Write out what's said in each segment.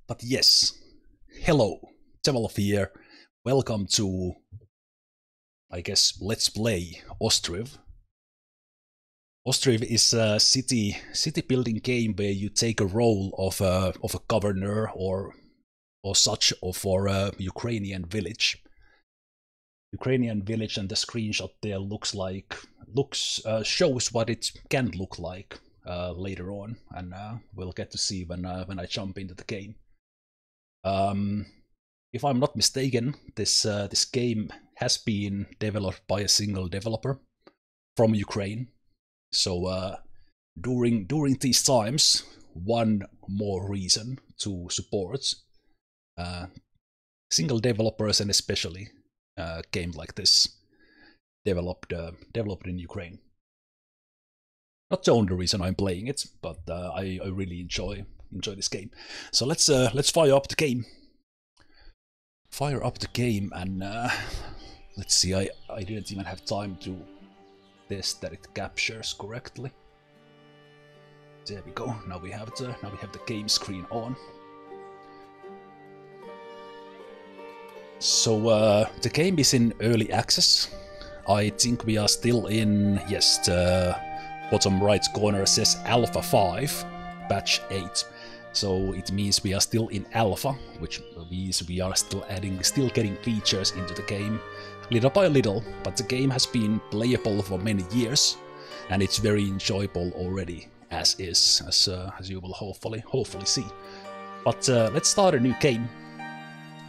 But yes, hello, Zemalf here. Welcome to, I guess, Let's Play Ostriv. Ostriv is a city building game where you take a role of a governor or such for a Ukrainian village. Ukrainian village, and the screenshot there shows what it can look like later on, and we'll get to see when I jump into the game. If I'm not mistaken, this game has been developed by a single developer from Ukraine. So during these times, one more reason to support single developers, and especially a game like this developed in Ukraine. Not the only reason I'm playing it, but I really enjoy this game. So let's fire up the game. Fire up the game, and let's see. I didn't even have time to test that it captures correctly. There we go. Now we have the game screen on. So the game is in early access. I think we are still in, yes, the bottom right corner says Alpha 5, Patch 8. So it means we are still in alpha, which means we are still getting features into the game, little by little. But the game has been playable for many years, and it's very enjoyable already as is, as you will hopefully see. But let's start a new game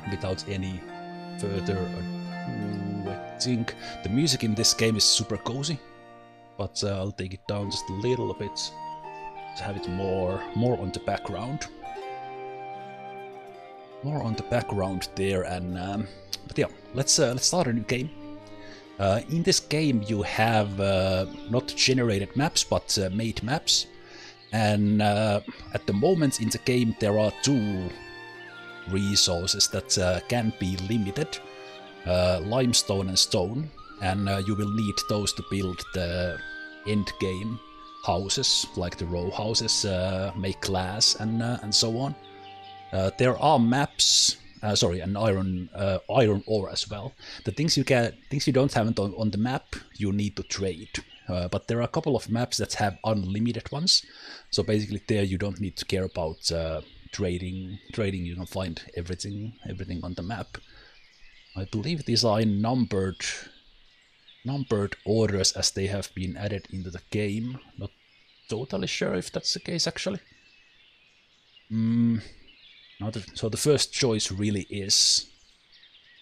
without any further ado. I think the music in this game is super cozy, but I'll take it down just a little bit to have it more on the background. More on the background there, and but yeah, let's start a new game. In this game you have not generated maps, but made maps, and at the moment in the game there are two resources that can be limited, limestone and stone, and you will need those to build the end game houses, like the row houses, make glass, and so on. There are maps, and iron ore as well. The things you don't have on the map, you need to trade. But there are a couple of maps that have unlimited ones. So basically, there you don't need to care about trading. You can find everything on the map. I believe these are in numbered orders as they have been added into the game. Not totally sure if that's the case actually. So the first choice really is,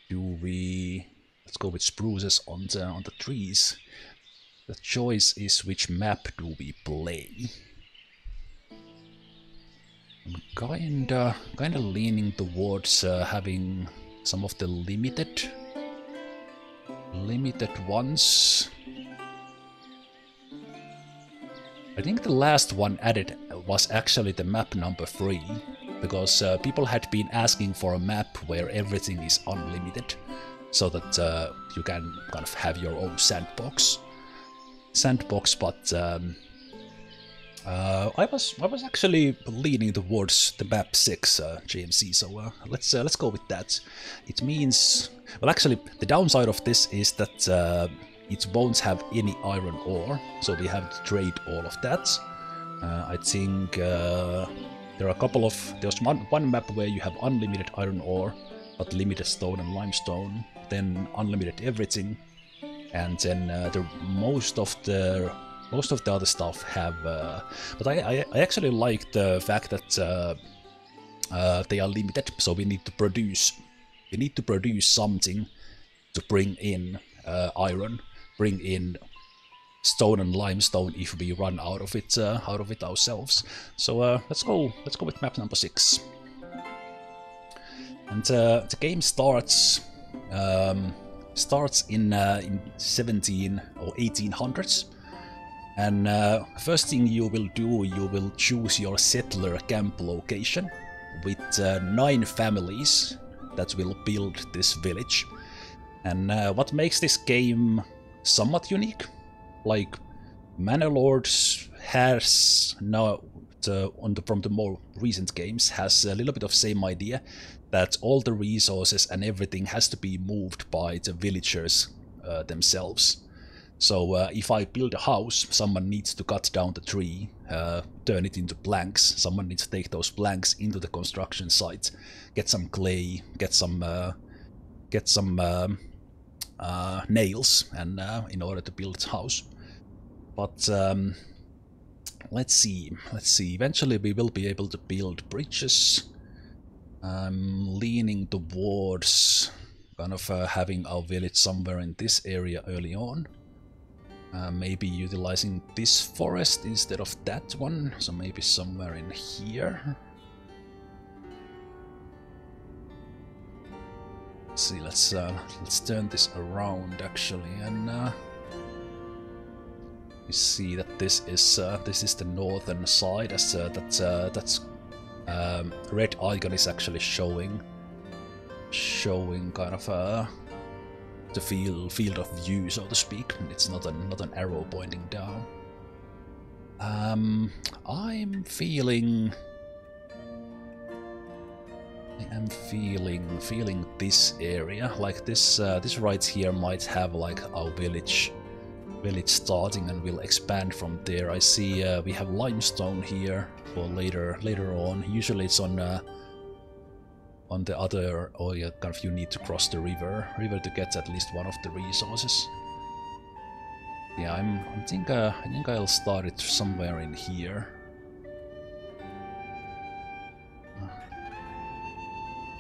let's go with spruces on the trees. The choice is which map do we play. I'm kinda leaning towards having some of the limited ones. I think the last one added was actually the map number 3, because people had been asking for a map where everything is unlimited, so that you can kind of have your own sandbox. But I was actually leaning towards the map 6 GMC, so let's go with that. It means, well, actually the downside of this is that it won't have any iron ore, so we have to trade all of that. I think there are there's one map where you have unlimited iron ore, but limited stone and limestone, then unlimited everything, and then most of the other stuff have. But I actually like the fact that they are limited, so we need to produce something to bring in iron, bring in stone and limestone if we run out of it ourselves. So let's go with map number 6. And the game starts in 17 or 1800s. And first thing you will do, you will choose your settler camp location with 9 families that will build this village. And what makes this game somewhat unique, like Manor Lords has now from the more recent games has a little bit of same idea, that all the resources and everything has to be moved by the villagers themselves. So if I build a house, someone needs to cut down the tree, turn it into planks. Someone needs to take those planks into the construction site, get some clay, get some nails, and in order to build a house. But let's see. Eventually we will be able to build bridges. I'm leaning towards kind of having our village somewhere in this area early on. Maybe utilizing this forest instead of that one, so maybe somewhere in here. Let's see, let's turn this around actually, and we see that this is the northern side, as that's red icon is actually showing kind of the field of view, so to speak. It's not an arrow pointing down. I'm feeling this area, like this right here might have like our village starting, and we'll expand from there. I see we have limestone here for later on. Usually it's on the other, oh yeah, kind of you need to cross the river to get at least one of the resources. Yeah, I think I'll start it somewhere in here.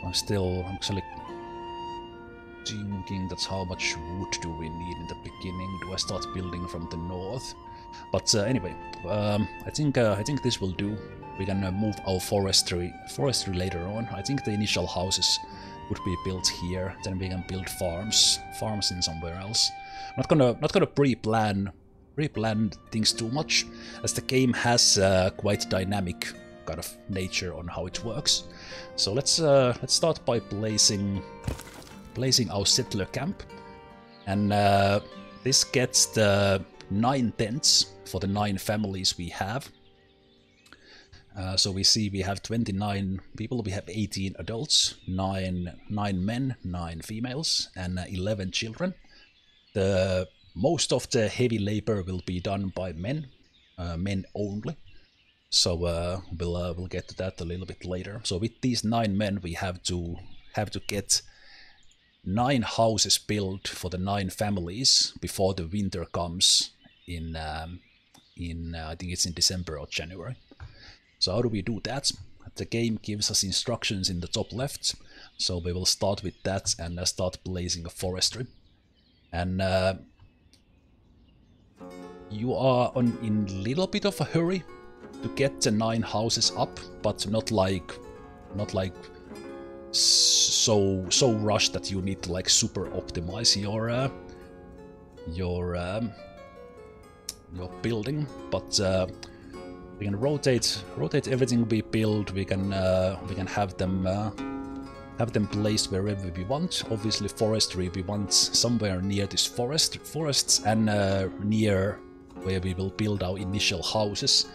I'm actually thinking that's how much wood do we need in the beginning. Do I start building from the north? But anyway, I think this will do. We can move our forestry later on. I think the initial houses would be built here. Then we can build farms in somewhere else. Not gonna pre-plan things too much, as the game has quite dynamic kind of nature on how it works. So let's start by placing our settler camp, and this gets the 9 tents for the 9 families we have. So we see we have 29 people, we have 18 adults, 9 men, 9 females, and 11 children. Most of the heavy labor will be done by men only. So we'll get to that a little bit later. So with these 9 men, we have to get 9 houses built for the 9 families before the winter comes in I think it's in December or January. So how do we do that? The game gives us instructions in the top left, so we will start with that and start blazing a forestry. And you are in a little bit of a hurry to get the 9 houses up, but not like so rushed that you need to like super optimize your building. But we can rotate everything we build. We can have them placed wherever we want. Obviously, forestry we want somewhere near this forests and near where we will build our initial houses.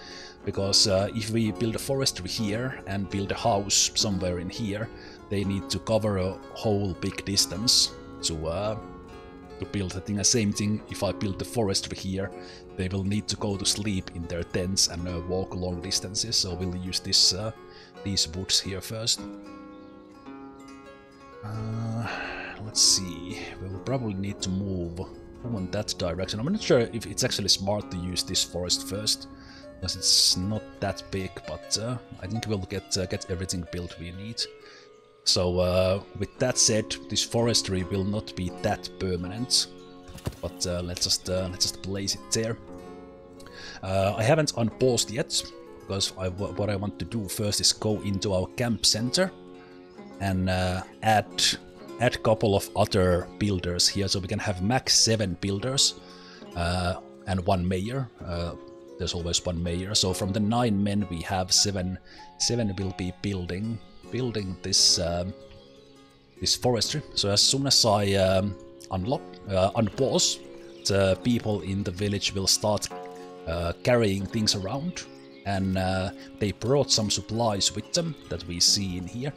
Because if we build a forestry here and build a house somewhere in here, they need to cover a whole big distance to build. I think the same thing, if I build the forestry here, they will need to go to sleep in their tents and walk long distances, so we'll use these woods here first. Let's see, we'll probably need to move in that direction. I'm not sure if it's actually smart to use this forest first, because it's not that big, but I think we'll get everything built we need. So with that said, this forestry will not be that permanent, but let's just place it there. I haven't unpaused yet, because what I want to do first is go into our camp center and add a couple of other builders here, so we can have max 7 builders and 1 mayor. There's always 1 mayor, so from the 9 men we have 7 will be building this this forestry. So as soon as I unpause, the people in the village will start carrying things around, and they brought some supplies with them that we see in here.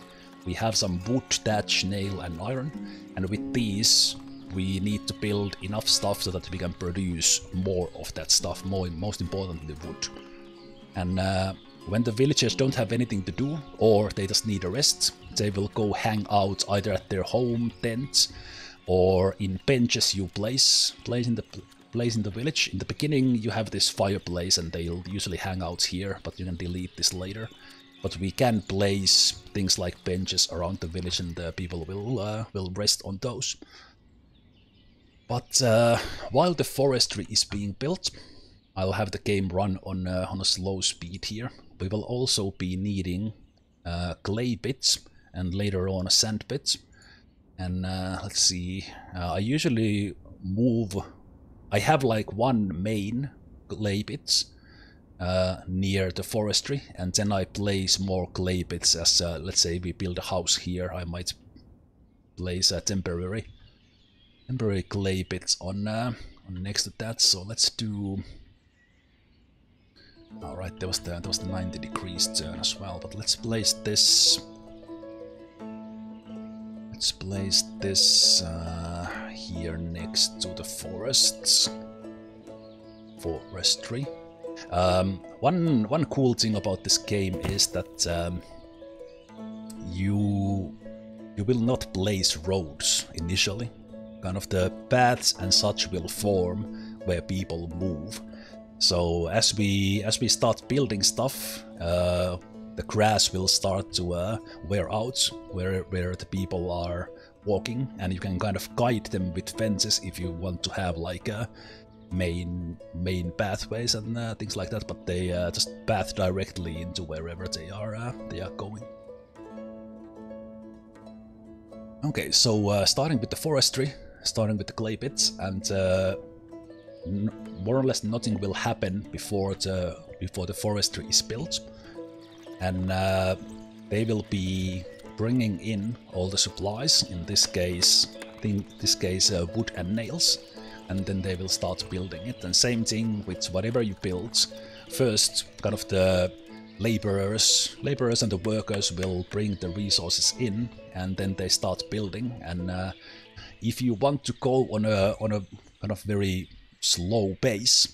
We have some wood, thatch, nail and iron, and with these we need to build enough stuff so that we can produce more of that stuff, most importantly wood. And when the villagers don't have anything to do, or they just need a rest, they will go hang out either at their home tents or in benches you place in the village. In the beginning you have this fireplace and they'll usually hang out here, but you can delete this later. But we can place things like benches around the village and people will rest on those. But while the forestry is being built, I'll have the game run on a slow speed here. We will also be needing clay bits and later on sand bits. And let's see, I usually move, I have like one main clay bits near the forestry, and then I place more clay bits as, let's say we build a house here, I might place a temporary clay bits on next to that. So let's do... Alright, there was the 90 degrees turn as well, but let's place this... Let's place this here next to the forestry. One cool thing about this game is that you will not place roads initially. Kind of the paths and such will form where people move. So as we start building stuff, the grass will start to wear out where the people are walking, and you can kind of guide them with fences if you want to have like main pathways and things like that. But they just path directly into wherever they are going. Okay, so starting with the forestry, starting with the clay bits, and more or less nothing will happen before the forestry is built. And they will be bringing in all the supplies, in this case wood and nails, and then they will start building it. And same thing with whatever you build. First, kind of the laborers and the workers will bring the resources in, and then they start building. And if you want to go on a kind of very slow pace,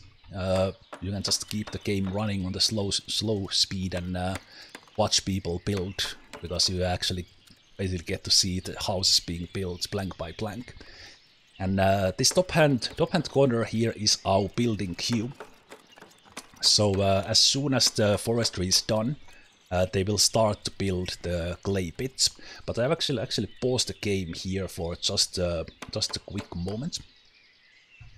you can just keep the game running on the slow speed and watch people build, because you actually basically get to see the houses being built plank by plank. And this top hand corner here is our building queue. So as soon as the forestry is done, they will start to build the clay bits. But I've actually paused the game here for just a quick moment,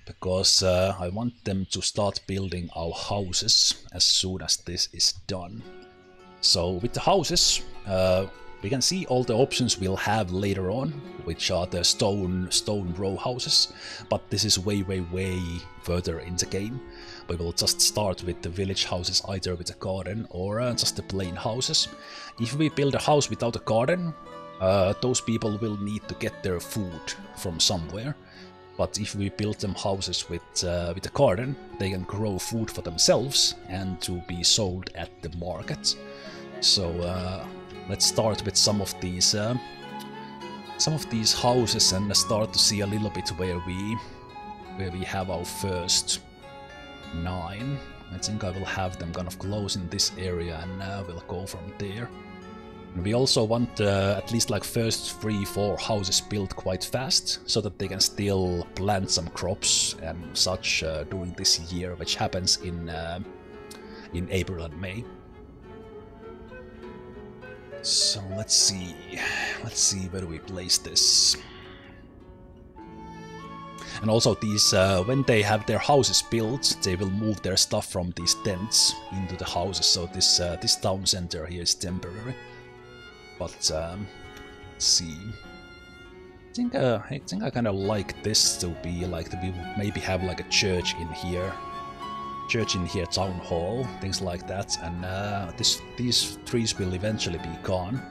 because I want them to start building our houses as soon as this is done. So with the houses, we can see all the options we'll have later on, which are the stone row houses, but this is way further in the game. We will just start with the village houses, either with a garden or just the plain houses. If we build a house without a garden, those people will need to get their food from somewhere. But if we build them houses with a garden, they can grow food for themselves and to be sold at the market. So let's start with some of these houses and start to see a little bit where we have our first 9. I think I will have them kind of close in this area, and we'll go from there. And we also want at least like first 3-4 houses built quite fast, so that they can still plant some crops and such during this year, which happens in April and May. So let's see where do we place this. And also these, when they have their houses built, they will move their stuff from these tents into the houses. So this town center here is temporary. But let's see. I think I kind of like this to be like we maybe have like a church in here, town hall, things like that. And these trees will eventually be gone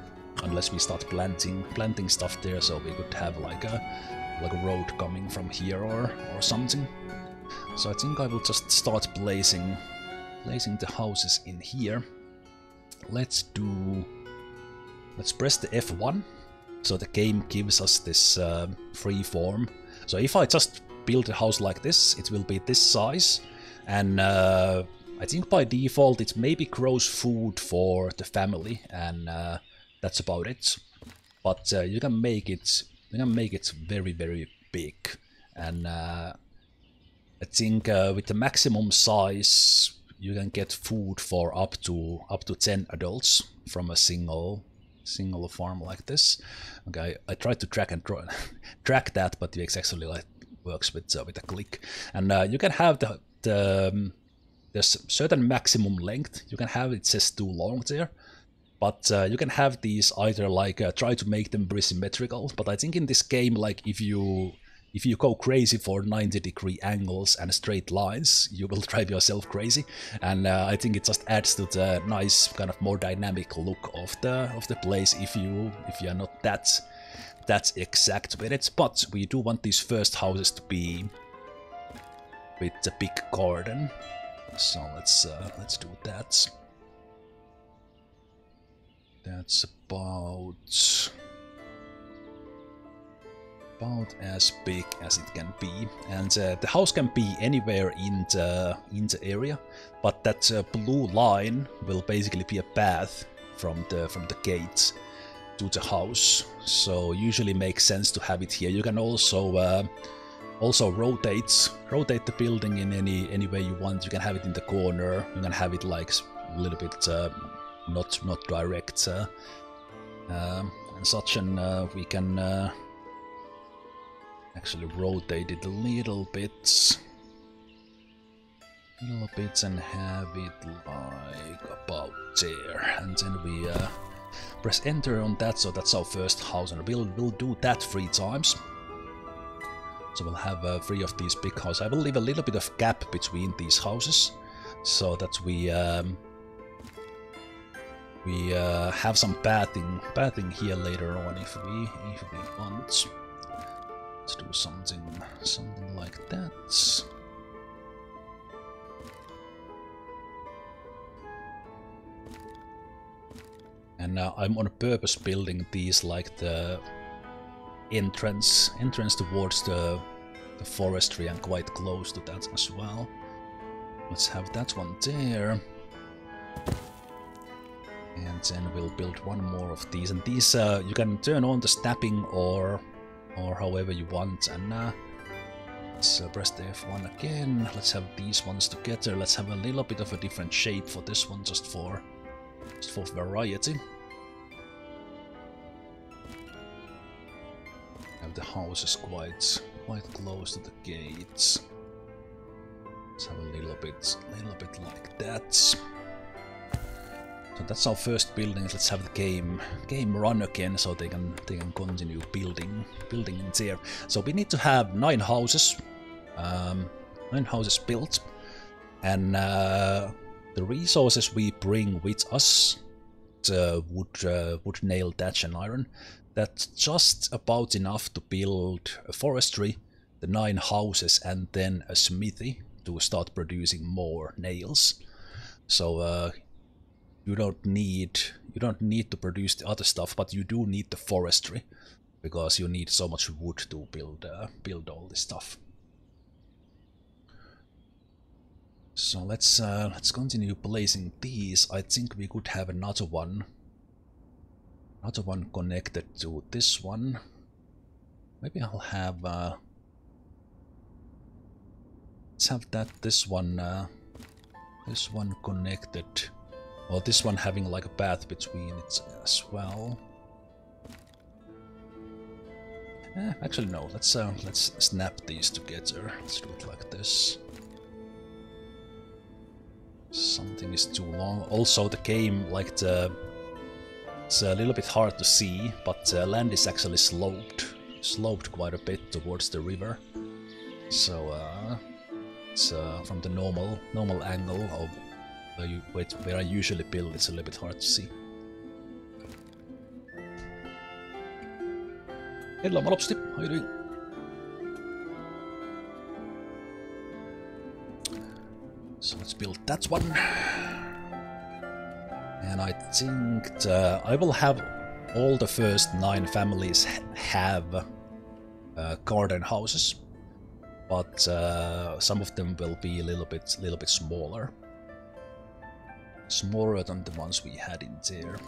unless we start planting stuff there. So we could have like a road coming from here or something. So I think I will just start placing placing the houses in here. Let's press the F1, so the game gives us this free form. So if I just build a house like this, it will be this size, and I think by default it maybe grows food for the family, and that's about it. But you can make it very, very big, and I think with the maximum size you can get food for up to 10 adults from a single farm like this. Okay, I tried to track that, but the actually like works with a click, and you can have there's certain maximum length. You can have it says too long there, but you can have these either like try to make them very symmetrical. But I think in this game, like if you go crazy for 90-degree angles and straight lines, you will drive yourself crazy. And I think it just adds to the nice kind of more dynamic look of the place if you are not that exact with it. But we do want these first houses to be with a big garden. So let's do that. That's about as big as it can be, and the house can be anywhere in the area, but that blue line will basically be a path from the gate to the house. So usually makes sense to have it here. You can also rotate the building in any way you want. You can have it in the corner. You can have it like a little bit not direct and such, and we can actually rotate it a little bit and have it like about there, and then we press enter on that. So that's our first house, and we'll do that 3 times. So we'll have 3 of these big houses. I will leave a little bit of gap between these houses so that we have some pathing here later on if we want. Let's do something like that. And now I'm on purpose building these like the entrance towards the forestry and quite close to that as well. Let's have that one there. And then we'll build one more of these. And these you can turn on the snapping or however you want. And let's press the F1 again. Let's have these ones together. Let's have a little bit of a different shape for this one, just for variety. Have the houses quite close to the gates. Let's have a little bit like that. So that's our first building. Let's have the game run again, so they can continue building in there. So we need to have 9 houses, 9 houses built, and the resources we bring with us, the wood, nail, thatch, and iron. That's just about enough to build a forestry, the 9 houses, and then a smithy to start producing more nails. So you don't need to produce the other stuff, but you do need the forestry because you need so much wood to build all this stuff. So let's continue placing these. I think we could have another one connected to this one. Maybe I'll have let's have this one connected. Or this one having like a path between it as well. Actually no, let's snap these together. Let's do it like this. Something is too long. Also the game, like it's a little bit hard to see, but land is actually sloped quite a bit towards the river. So it's from the normal angle of where I usually build, it's a little bit hard to see. Hello Malopsti, how you doing? So let's build that one. And I think I will have all the first 9 families have garden houses, but some of them will be a little bit smaller than the ones we had in there.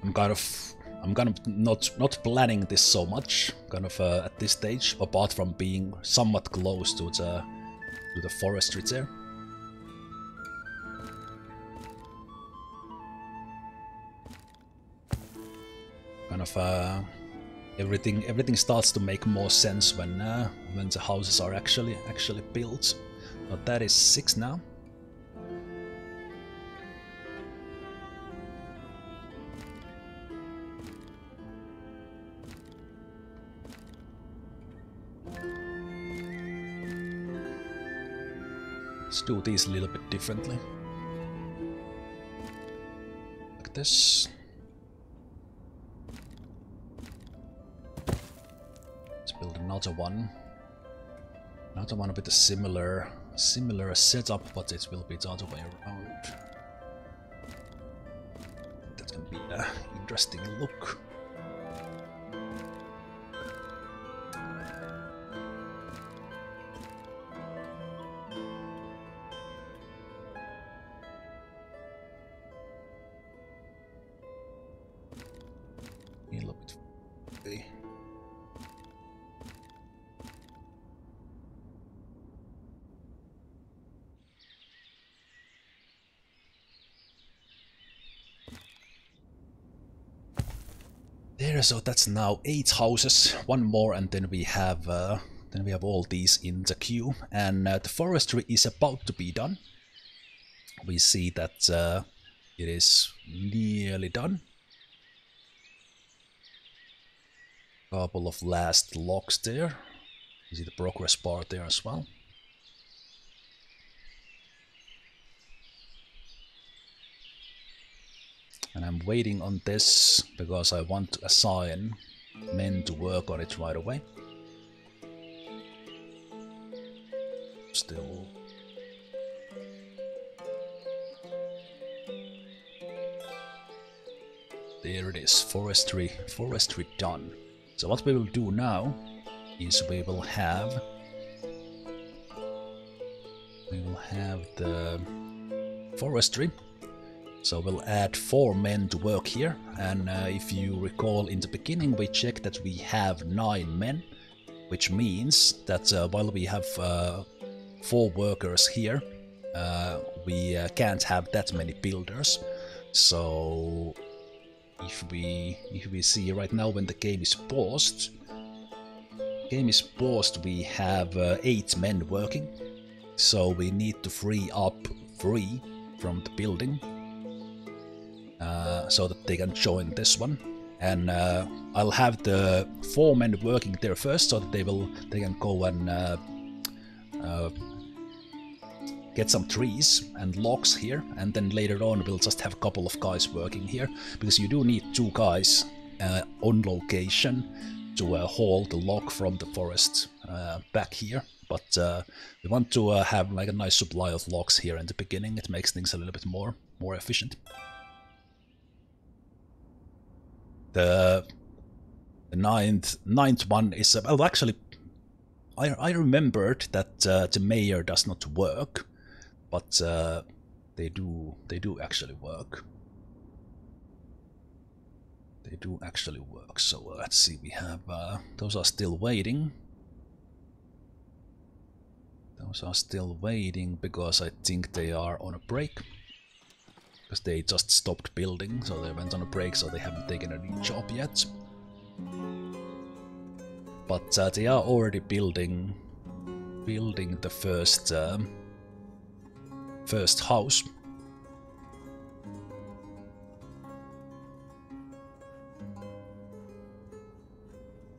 I'm kind of not planning this so much, kind of at this stage, apart from being somewhat close to the forestry there. Kind of everything starts to make more sense when the houses are actually built. But that is 6 now. Let's do these a little bit differently. Like this. Let's build another one. Another one with a similar setup, but it will be the other way around. That can be an interesting look. There, so that's now 8 houses, 1 more, and then we have all these in the queue, and the forestry is about to be done. We see that it is nearly done. Couple of last logs there. You see the progress bar there as well. And I'm waiting on this because I want to assign men to work on it right away. Still. There it is, forestry done. So what we will do now is we will have the forestry. So we'll add 4 men to work here, and if you recall in the beginning we checked that we have 9 men, which means that while we have 4 workers here, we can't have that many builders. So if we see right now when the game is paused, we have 8 men working, so we need to free up 3 from the building. So that they can join this one, and I'll have the 4 men working there first, so that they can go and get some trees and logs here, and then later on we'll just have a couple of guys working here, because you do need 2 guys on location to haul the log from the forest back here. But we want to have like a nice supply of logs here in the beginning. It makes things a little bit more efficient. The ninth one is well, actually, I remembered that the mayor does not work, but they do actually work. They do actually work. So let's see. We have those are still waiting. Those are still waiting because I think they are on a break. Because they just stopped building, so they went on a break, so they haven't taken a new job yet. But they are already building the first house.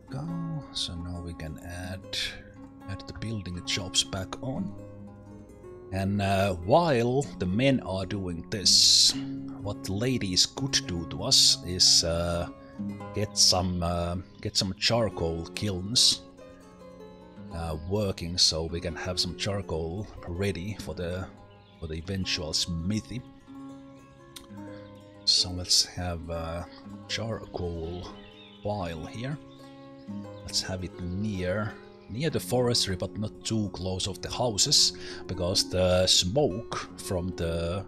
Go. So now we can add the building jobs back on. And while the men are doing this, what the ladies could do to us is get some charcoal kilns working, so we can have some charcoal ready for the eventual smithy. So let's have a charcoal pile here. Let's have it near the forestry, but not too close of the houses, because the smoke from the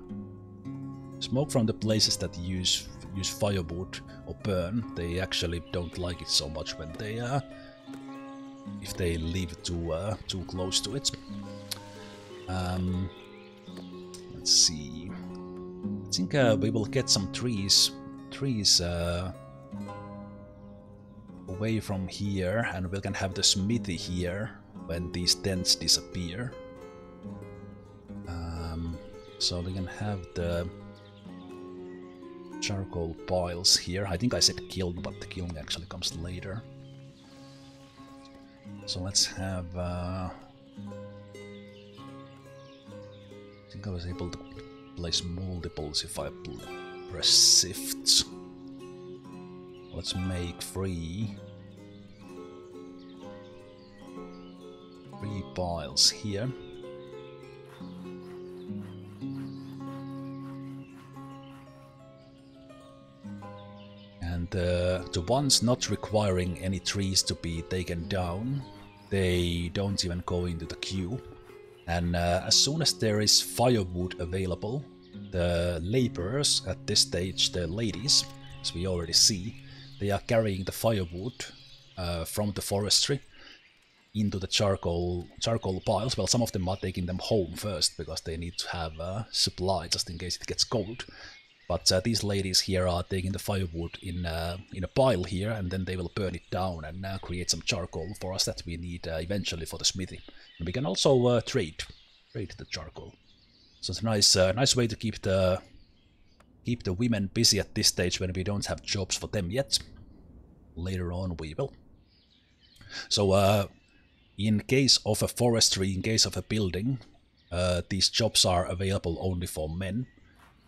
places that use firewood or burn, they actually don't like it so much when they if they live too close to it. Let's see. I think we will get some trees away from here, and we can have the smithy here when these tents disappear. So we can have the charcoal piles here. I think I said kiln, but the kiln actually comes later. So let's have... I think I was able to place multiples if I press shift. Let's make three piles here. And the ones not requiring any trees to be taken down, they don't even go into the queue. And as soon as there is firewood available, the laborers at this stage, the ladies, as we already see, they are carrying the firewood from the forestry into the charcoal piles. Well, some of them are taking them home first because they need to have supply just in case it gets cold. But these ladies here are taking the firewood in a pile here, and then they will burn it down and create some charcoal for us that we need eventually for the smithy. And we can also trade the charcoal. So it's a nice way to keep the women busy at this stage when we don't have jobs for them yet. Later on we will. So in case of a forestry, in case of a building, these jobs are available only for men.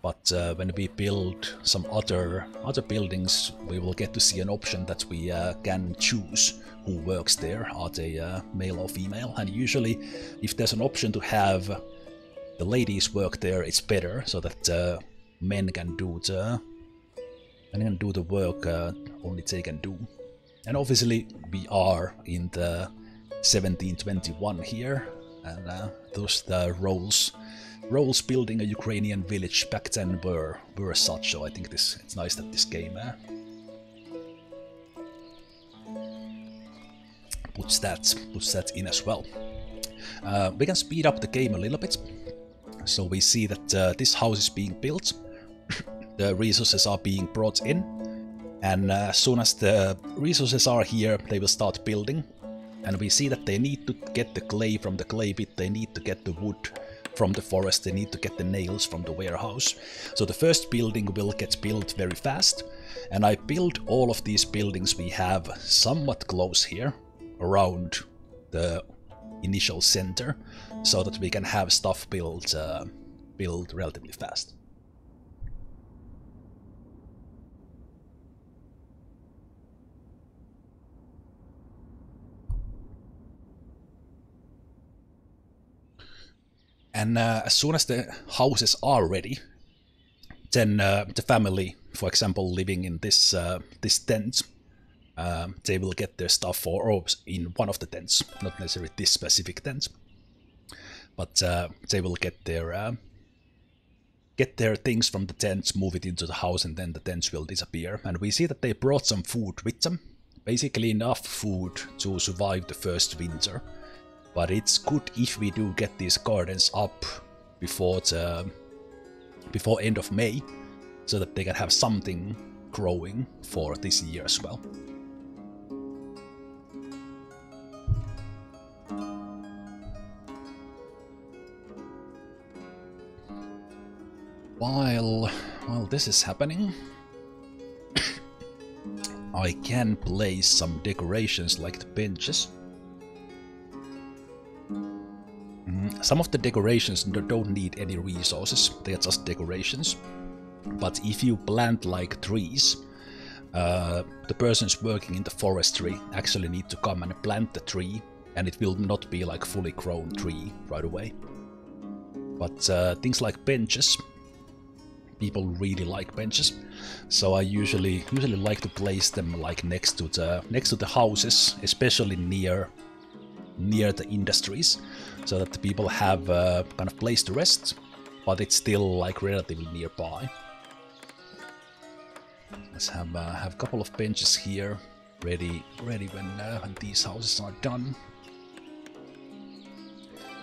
But when we build some other buildings, we will get to see an option that we can choose who works there, are they male or female. And usually, if there's an option to have the ladies work there, it's better, so that men can do the work only they can do. And obviously, we are in the 1721 here, and those roles building a Ukrainian village back then were such, so I think it's nice that this game puts that in as well. We can speed up the game a little bit, so we see that this house is being built, the resources are being brought in, and as soon as the resources are here, they will start building, and we see that they need to get the clay from the clay pit, they need to get the wood from the forest, they need to get the nails from the warehouse. So the first building will get built very fast, and I built all of these buildings we have somewhat close here around the initial center, so that we can have stuff built relatively fast. And as soon as the houses are ready, then the family, for example, living in this tent, they will get their stuff, or in one of the tents, not necessarily this specific tent, but they will get their things from the tents, move it into the house, and then the tents will disappear. And we see that they brought some food with them, basically enough food to survive the first winter. But it's good if we do get these gardens up before end of May, so that they can have something growing for this year as well. While this is happening, I can place some decorations like the benches. Some of the decorations don't need any resources, they are just decorations. But if you plant like trees, the persons working in the forestry actually need to come and plant the tree, and it will not be like fully grown tree right away. But things like benches, people really like benches, so I usually like to place them like next to the houses, especially near the industries, so that the people have kind of place to rest, but it's still like relatively nearby. Let's have a couple of benches here ready when these houses are done,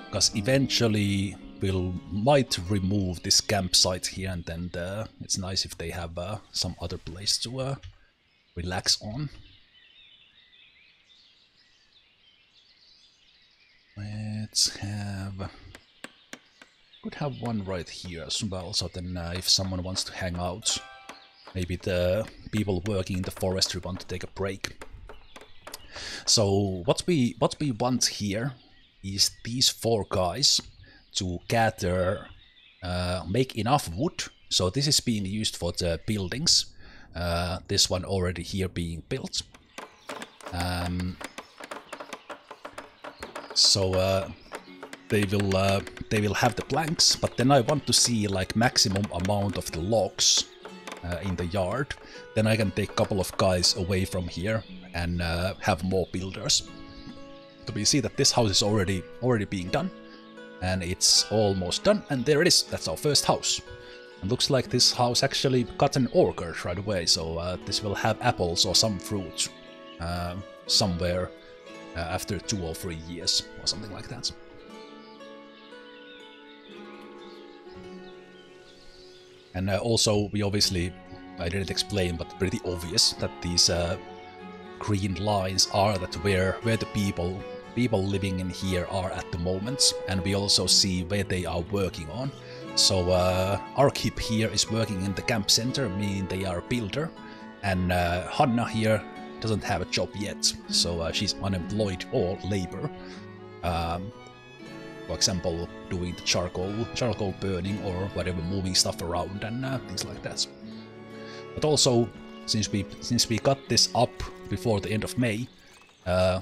because eventually might remove this campsite here, and then it's nice if they have some other place to relax on. Could have one right here as well, so then if someone wants to hang out, maybe the people working in the forestry want to take a break. So what we want here is these 4 guys to gather, make enough wood. So this is being used for the buildings. This one already here being built. So they will have the planks, but then I want to see like maximum amount of the logs in the yard. Then I can take a couple of guys away from here and have more builders. So we see that this house is already being done, and it's almost done, and there it is. That's our first house. It looks like this house actually got an orchard right away, so this will have apples or some fruit somewhere after 2 or 3 years or something like that. And also, we obviously, I didn't explain, but pretty obvious that these green lines are that where the people living in here are at the moment, and we also see where they are working on. So our keep here is working in the camp center, meaning they are a builder, and Hanna here doesn't have a job yet, so she's unemployed or labor. For example, doing the charcoal burning or whatever, moving stuff around and things like that. But also, since we got this up before the end of May,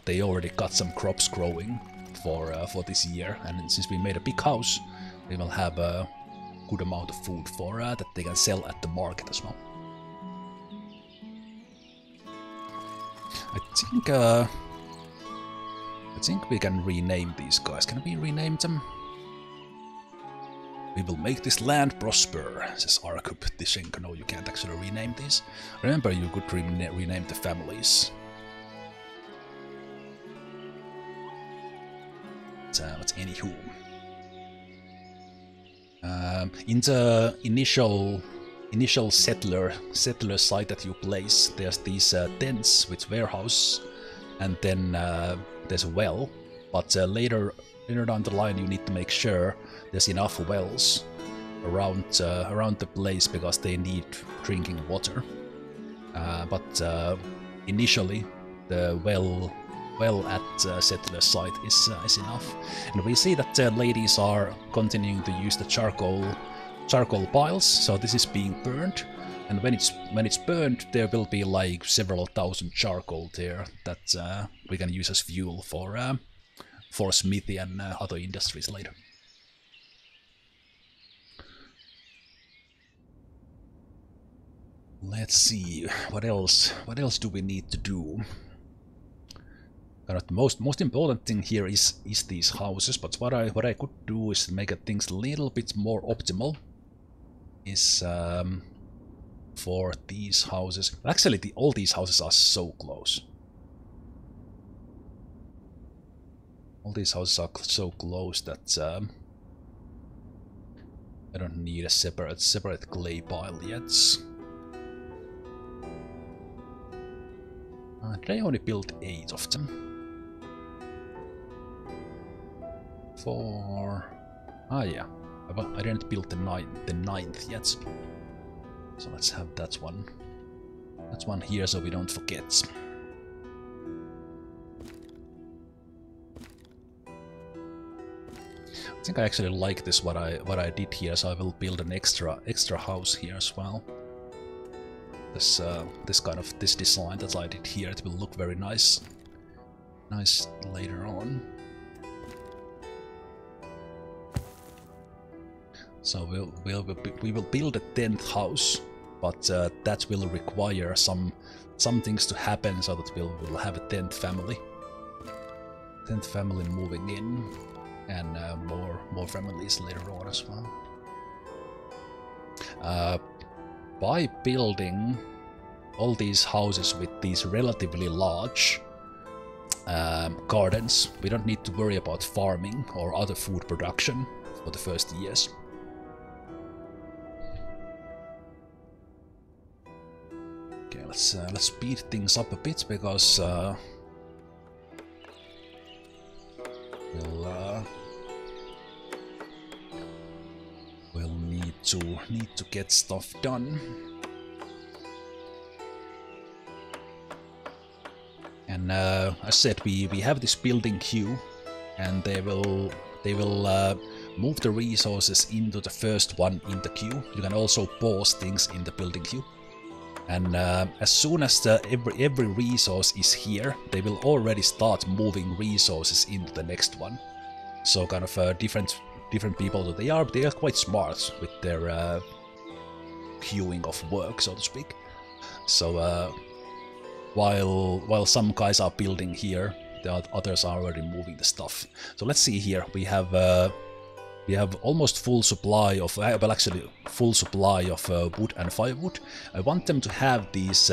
they already got some crops growing for this year, and since we made a big house, we will have a good amount of food for that they can sell at the market as well. I think we can rename these guys. Can we rename them? We will make this land prosper, says Arkup Tishenko. No, you can't actually rename these. Remember, you could rename the families. But anywho. In the initial settler site that you place, there's these tents with warehouse, and then there's a well, but later down the line you need to make sure there's enough wells around the place, because they need drinking water. But initially the well at settler site is enough, and we see that ladies are continuing to use the charcoal piles. So this is being burned, and when it's burned, there will be like several thousand charcoal there that we can use as fuel for smithy and other industries later. Let's see, what else do we need to do? The most important thing here is these houses, but what I could do is make things a little bit more optimal. Is for these houses. Actually, all these houses are so close. All these houses are so close that I don't need a separate clay pile yet. Did I only build 8 of them? 4. Ah, yeah. I didn't build the ninth yet. So let's have that one. That's one here, so we don't forget. I think I actually like this what I did here, so I will build an extra house here as well. this design that I did here. It will look very nice later on. So we will build a 10th house, but that will require some things to happen so that we'll have a 10th family. 10th family moving in, and more families later on as well. By building all these houses with these relatively large gardens, we don't need to worry about farming or other food production for the first years. Okay, let's speed things up a bit, because we'll need to get stuff done. And as I said, we have this building queue, and they will move the resources into the first one in the queue. You can also pause things in the building queue. And as soon as every resource is here, they will already start moving resources into the next one. So kind of different people that they are quite smart with their queuing of work, so to speak. So while some guys are building here, the others are already moving the stuff. So let's see here. We have almost full supply of, well, actually full supply of wood and firewood. I want them to have these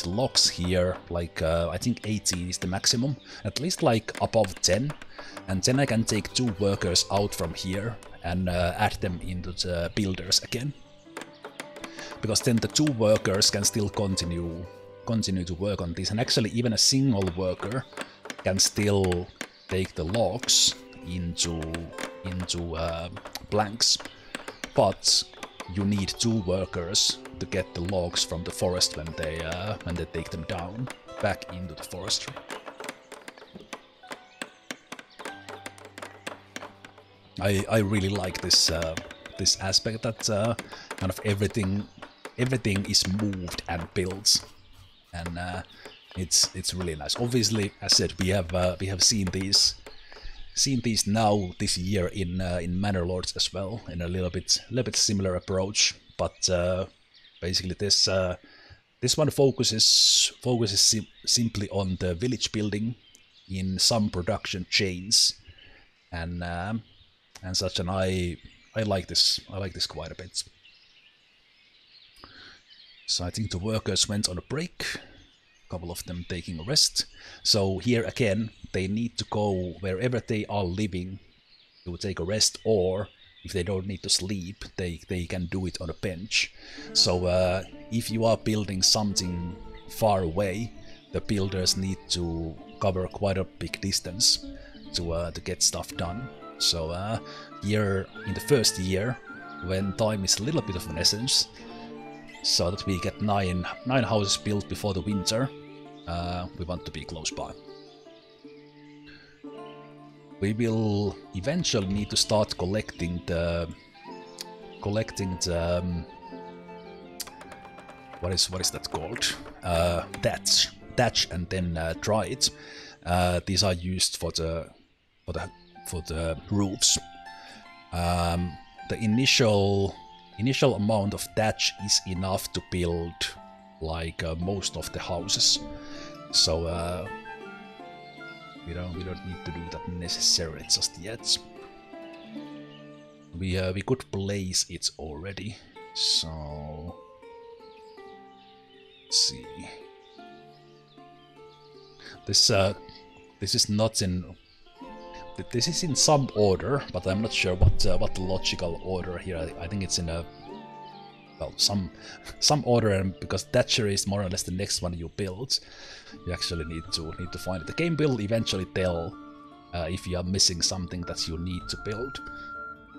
logs here, like I think 18 is the maximum, at least like above 10, and then I can take 2 workers out from here and add them into the builders again, because then the 2 workers can still continue to work on this, and actually even a single worker can still take the logs into blanks, but you need 2 workers to get the logs from the forest when they take them down back into the forestry. I really like this aspect that kind of everything is moved and built, and it's really nice. Obviously, as said, we have seen these now this year in Manor Lords as well, in a little bit similar approach, but basically this one focuses simply on the village building in some production chains, and such, and I like this quite a bit. So I think the workers went on a break. Couple of them taking a rest. So here again, they need to go wherever they are living to take a rest, or if they don't need to sleep, they can do it on a bench. So if you are building something far away, the builders need to cover quite a big distance to get stuff done. So here in the first year, when time is a little bit of an essence, so that we get 9 houses built before the winter, we want to be close by. We will eventually need to start collecting the what is that called? Thatch, and then dry it. These are used for the roofs. The initial amount of thatch is enough to build like most of the houses, so we don't need to do that necessarily just yet. We could place it already, so let's see. This is not in. This is in some order, but I'm not sure what the logical order here. I think it's in a, well, some order, and because Thatcher is more or less the next one you build, you actually need to find it. The game will eventually tell if you are missing something that you need to build.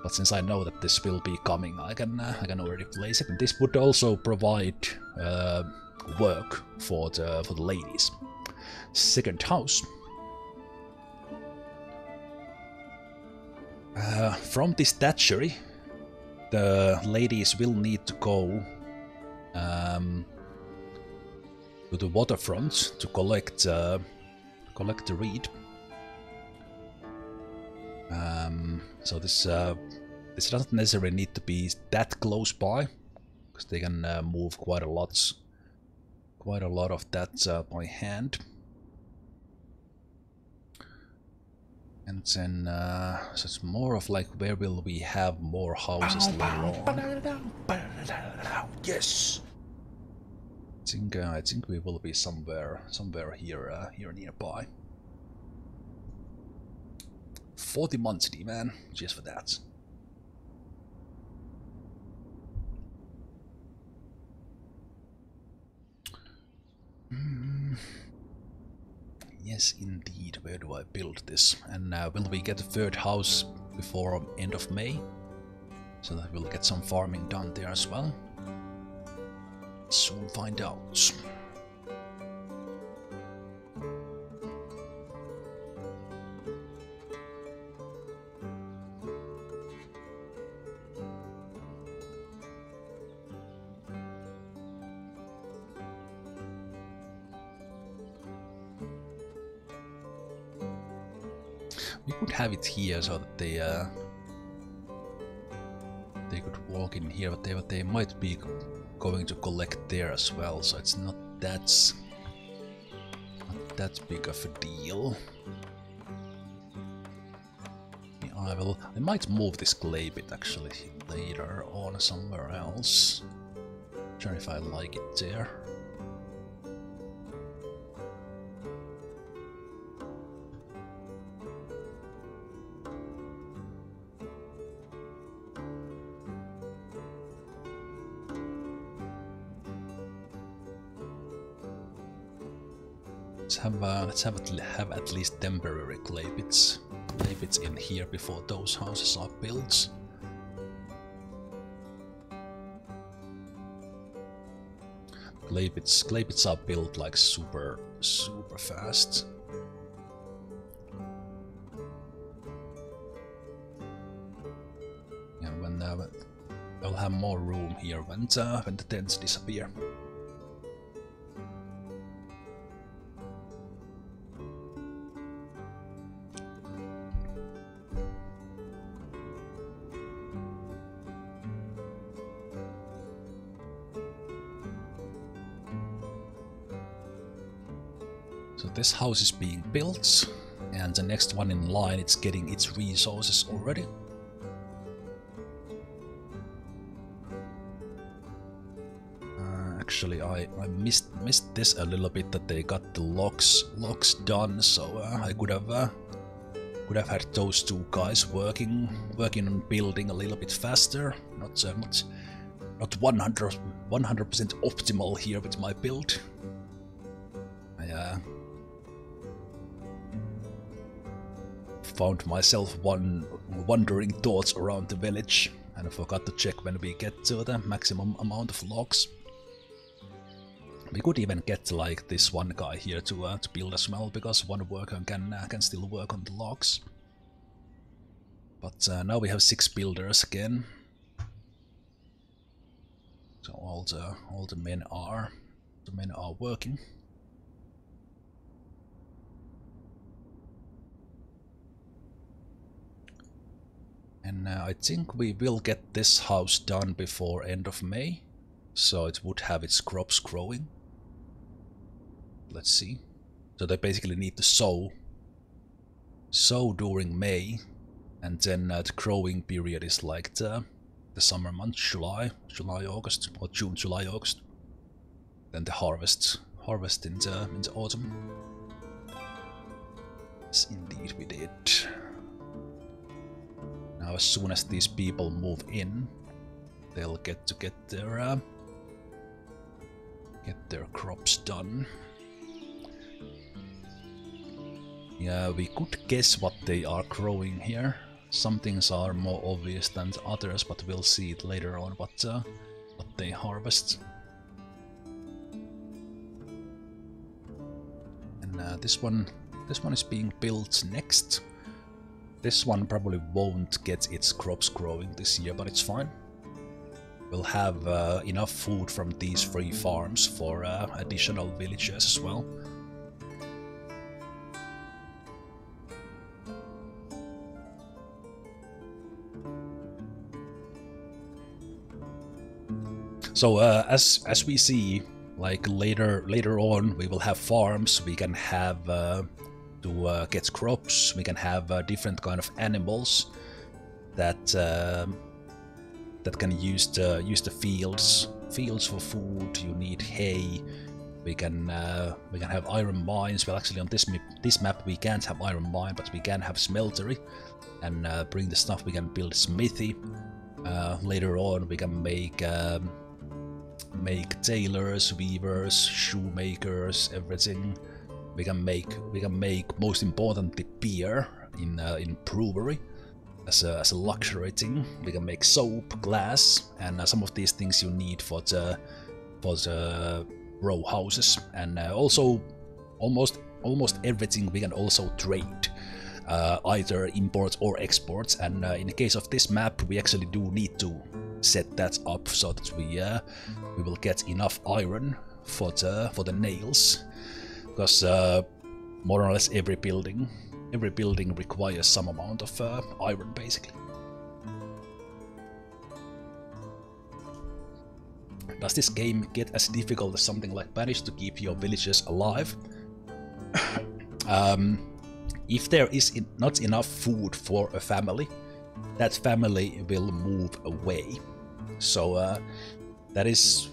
But since I know that this will be coming, I can already place it. And this would also provide work for the ladies. Second house. From this thatchery, the ladies will need to go to the waterfront to collect the reed. So this doesn't necessarily need to be that close by, because they can move quite a lot of that by hand. And then, so it's more of like, where will we have more houses later on? Yes! I think we will be somewhere here nearby. 40 monthly, man, just for that. Yes, indeed. Where do I build this? And will we get a third house before end of May? So that we'll get some farming done there as well. Soon find out. We could have it here so that they could walk in here, but they might be going to collect there as well, so it's not that big of a deal. Yeah, I might move this clay bit actually later on somewhere else. Not sure if I like it there. Let's have at least temporary clay bits in here before those houses are built. Clay bits are built like super fast. And when I'll have more room here when the tents disappear. So this house is being built, and the next one in line, it's getting its resources already. Actually, I missed this a little bit, that they got the locks done, so I could have had those two guys working on building a little bit faster. Not 100% optimal here with my build. Found myself wandering thoughts around the village, and I forgot to check when we get to the maximum amount of logs. We could even get like this one guy here to build as well, because one worker can still work on the logs. But now we have 6 builders again, so all the men are working. And I think we will get this house done before end of May, so it would have its crops growing. Let's see. So they basically need to sow during May, and then the growing period is like the summer months, July, August, or June, July, August. Then the harvest in the autumn. Yes, indeed we did. Now, as soon as these people move in, they'll get their crops done. Yeah, we could guess what they are growing here. Some things are more obvious than others, but we'll see it later on what they harvest. And this one is being built next. This one probably won't get its crops growing this year, but it's fine. we'll have enough food from these 3 farms for additional villagers as well. So as we see, like later on, we will have farms. We can have to get crops. We can have different kind of animals that that can use the fields for food. You need hay. We can have iron mines. Well, actually on this map we can't have iron mine, but we can have smeltery and bring the stuff. We can build smithy. Later on we can make tailors, weavers, shoemakers, everything. We can make most importantly beer in brewery as a luxury thing. We can make soap, glass, and some of these things you need for the row houses, and also almost everything we can also trade, either import or exports. And in the case of this map, we actually do need to set that up so that we will get enough iron for the nails, because more or less every building requires some amount of iron, basically. Does this game get as difficult as something like manage to keep your villagers alive? If there is not enough food for a family, that family will move away. So that is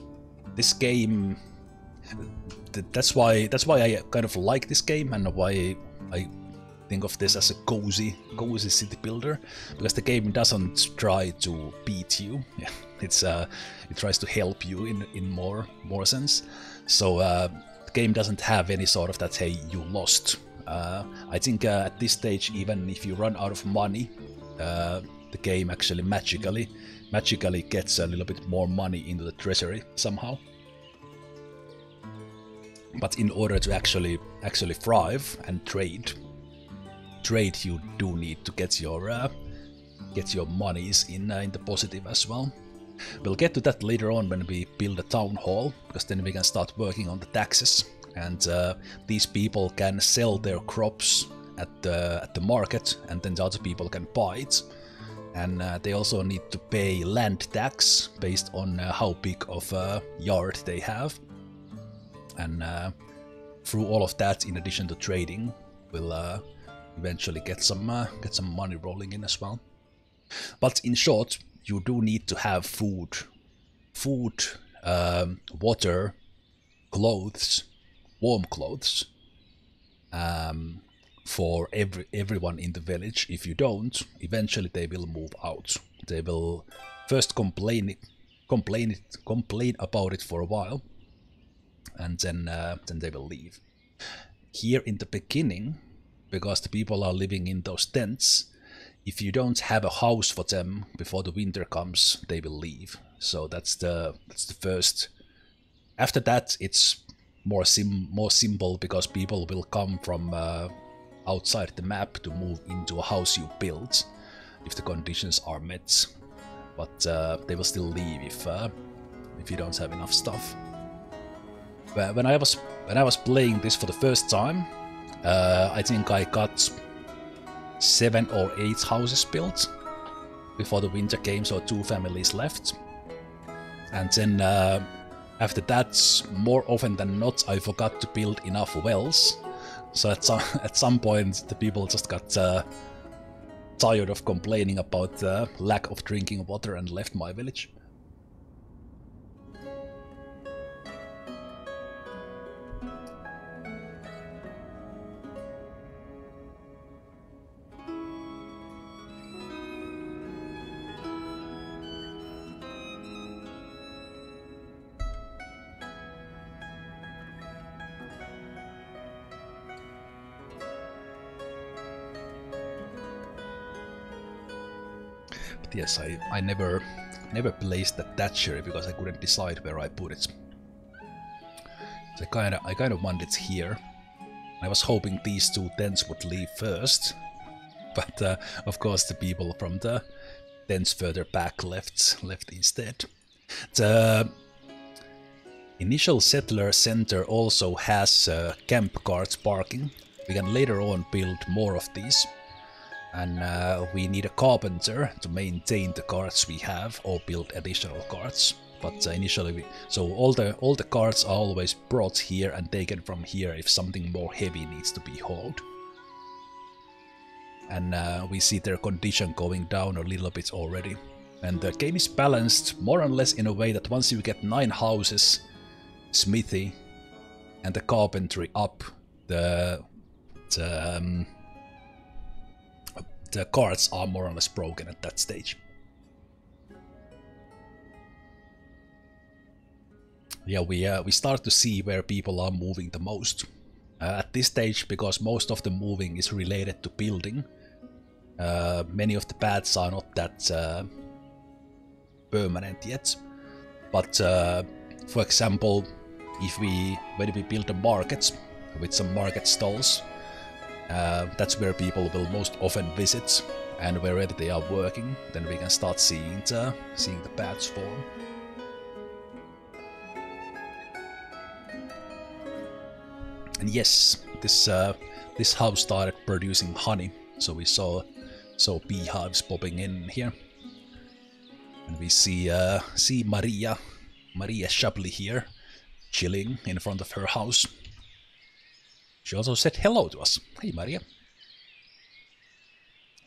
this game. That's why I kind of like this game, and why I think of this as a cozy city builder, because the game doesn't try to beat you. Yeah, it tries to help you in more sense. So the game doesn't have any sort of that, hey, you lost. I think at this stage, even if you run out of money, the game actually magically gets a little bit more money into the treasury somehow. But in order to actually thrive and trade, you do need to get your monies in the positive as well. We'll get to that later on when we build a town hall, because then we can start working on the taxes, and these people can sell their crops at the market, and then the other people can buy it. And they also need to pay land tax based on how big of a yard they have. And through all of that, in addition to trading, we'll eventually get some money rolling in as well. But in short, you do need to have food, water, clothes, warm clothes, for everyone in the village. If you don't, eventually they will move out. They will first complain about it for a while, and then they will leave. Here in the beginning, because the people are living in those tents, if you don't have a house for them before the winter comes, they will leave. So that's the first. After that, it's more simple, because people will come from outside the map to move into a house you built if the conditions are met. But they will still leave if you don't have enough stuff. When I was playing this for the first time, I think I got 7 or 8 houses built before the winter came, so 2 families left. And then after that, more often than not, I forgot to build enough wells. So at some point, the people just got tired of complaining about the lack of drinking water and left my village. But yes, I never placed that thatchery because I couldn't decide where I put it. So I kind of wanted it here. I was hoping these 2 tents would leave first, but of course the people from the tents further back left instead. The initial settler center also has camp guards parking. We can later on build more of these. And we need a carpenter to maintain the carts we have or build additional carts. But initially, so all the carts are always brought here and taken from here if something more heavy needs to be hauled. And we see their condition going down a little bit already. And the game is balanced more or less in a way that once you get 9 houses, smithy, and the carpentry up, the carts are more or less broken at that stage. Yeah, we start to see where people are moving the most. At this stage, because most of the moving is related to building, many of the paths are not that permanent yet. But for example, when we build a market with some market stalls, that's where people will most often visit, and wherever they are working, then we can start seeing the paths form. And yes, this house started producing honey, so we saw beehives popping in here, and we see Maria Shapley here, chilling in front of her house. She also said hello to us. Hey, Maria.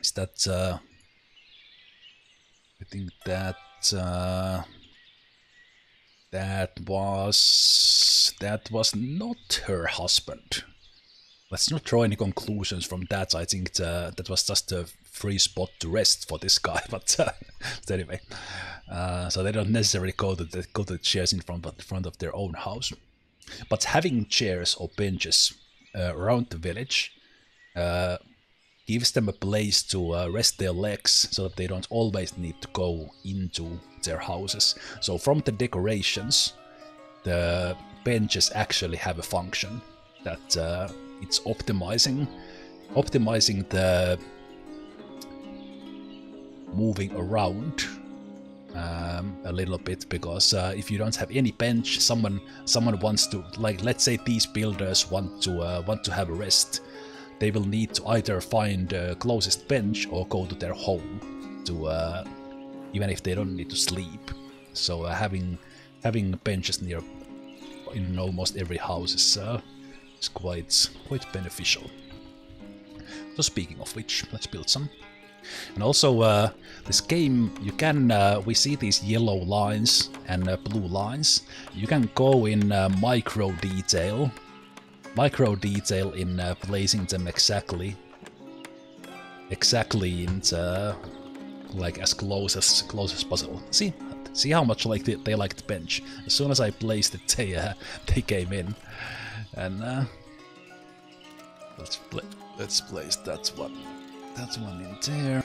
Is that... I think that... that was not her husband. Let's not draw any conclusions from that. I think that was just a free spot to rest for this guy. But anyway, so they don't necessarily go to the chairs in front of their own house. But having chairs or benches around the village gives them a place to rest their legs, so that they don't always need to go into their houses. So from the decorations, the benches actually have a function that it's optimizing the moving around a little bit, because if you don't have any bench, someone wants to, like, let's say these builders want to have a rest, they will need to either find the closest bench or go to their home to even if they don't need to sleep. So having benches near in almost every house is quite beneficial. So speaking of which, let's build some. And also this game, you can we see these yellow lines and blue lines. You can go in micro detail in placing them exactly into like as close as possible. See how much like they like the bench. As soon as I placed it, they came in. And let's place that one in there.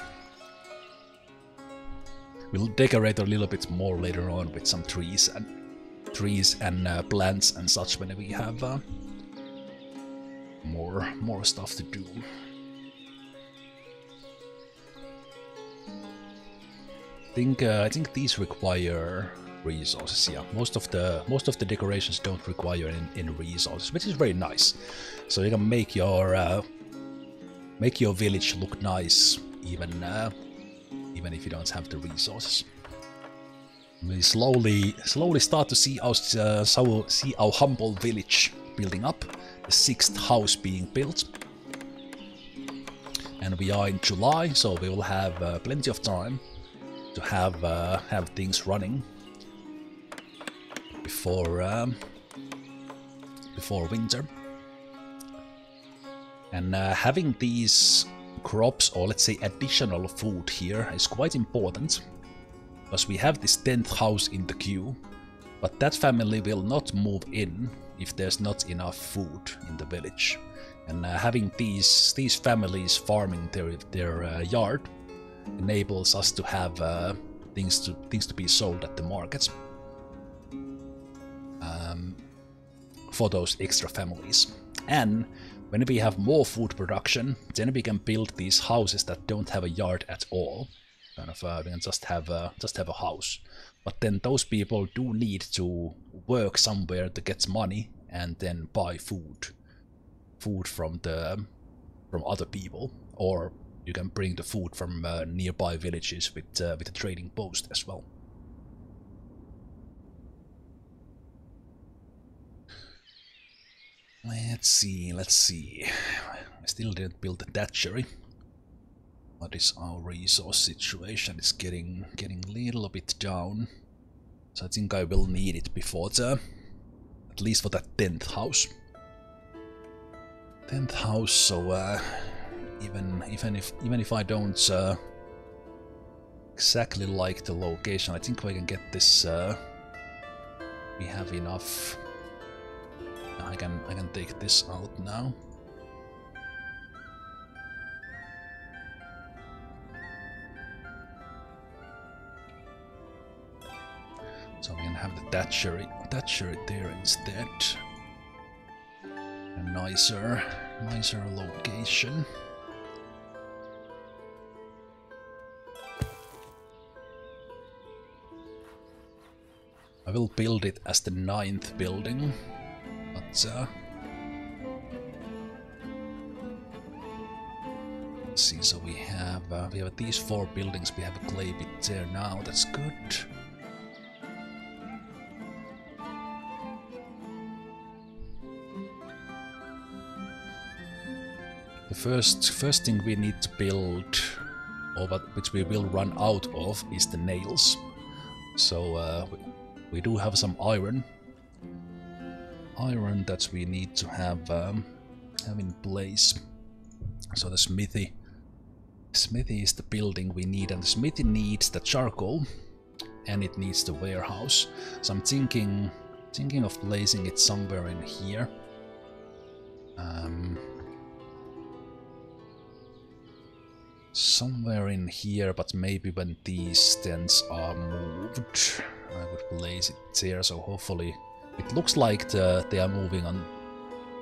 We'll decorate a little bit more later on with some trees and plants and such when we have more stuff to do. I think these require resources. Yeah, most of the decorations don't require any resources, which is very nice. So you can make your village look nice, even if you don't have the resources. We slowly start to see our humble village building up. The 6th house being built, and we are in July, so we will have plenty of time to have things running before winter. And having these crops, or let's say additional food here, is quite important, because we have this 10th house in the queue, but that family will not move in if there's not enough food in the village. And having these families farming their yard enables us to have things to be sold at the markets for those extra families. And when we have more food production, then we can build these houses that don't have a yard at all, kind of we can just have a house. But then those people do need to work somewhere to get money and then buy food from other people, or you can bring the food from nearby villages with the trading post as well. Let's see. I still didn't build the thatchery. What is our resource situation? It's getting a little bit down. So I think I will need it before at least for that 10th house. 10th house, so even if I don't exactly like the location, I think we can get this. We have enough. I can take this out now. So we can have the thatchery there instead. A nicer location. I will build it as the 9th building, but let's see. So we have these 4 buildings. We have a clay pit there now. That's good. The first thing we need to build, or which we will run out of, is the nails. So we do have some iron that we need to have in place. So the smithy is the building we need, and the smithy needs the charcoal, and it needs the warehouse. So I'm thinking of placing it somewhere in here. Somewhere in here, but maybe when these tents are moved, I would place it there. So hopefully, it looks like they are moving on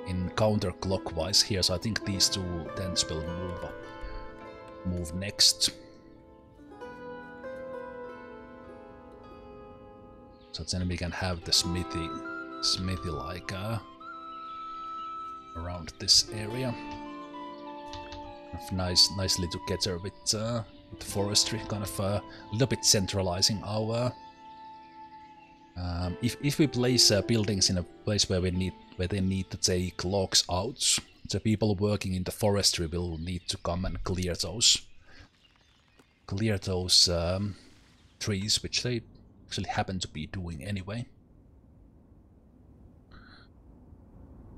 in counterclockwise here. So I think these 2 tents will move next. So then we can have the smithy like around this area. Nicely together with the forestry, kind of a little bit centralizing our. If we place buildings in a place where they need to take logs out, the people working in the forestry will need to come and clear those trees, which they actually happen to be doing anyway.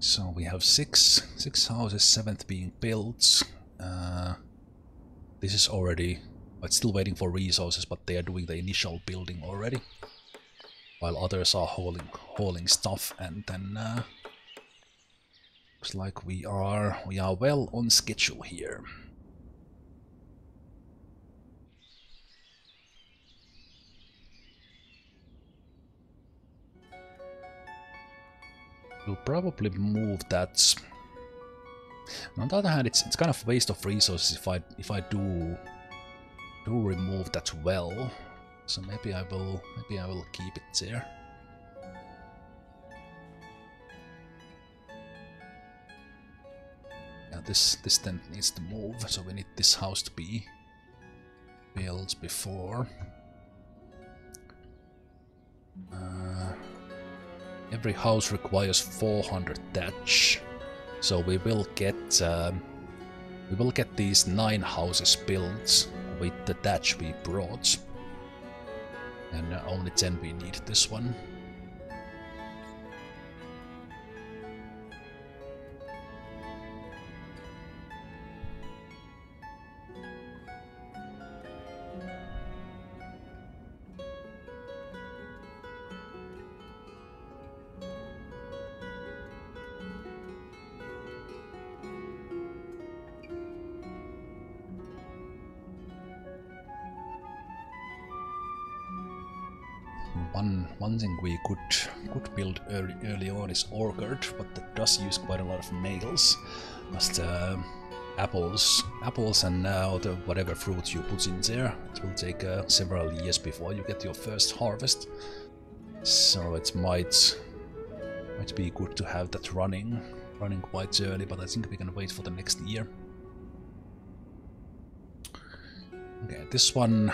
So we have six houses, 7th being built. This is already, it's still waiting for resources, but they are doing the initial building already, while others are hauling stuff. And then looks like we are well on schedule here. We'll probably move that. On the other hand, it's kind of waste of resources if I do remove that well. So maybe I will keep it there. Yeah, this tent needs to move, so we need this house to be built before. Every house requires 400 thatch. So we will get these 9 houses built with the thatch we brought, and only 10 we need this one. One thing we could build early on is orchard, but that does use quite a lot of nails. apples and whatever fruit you put in there. It will take several years before you get your first harvest. So it might be good to have that running quite early, but I think we can wait for the next year. Okay, this one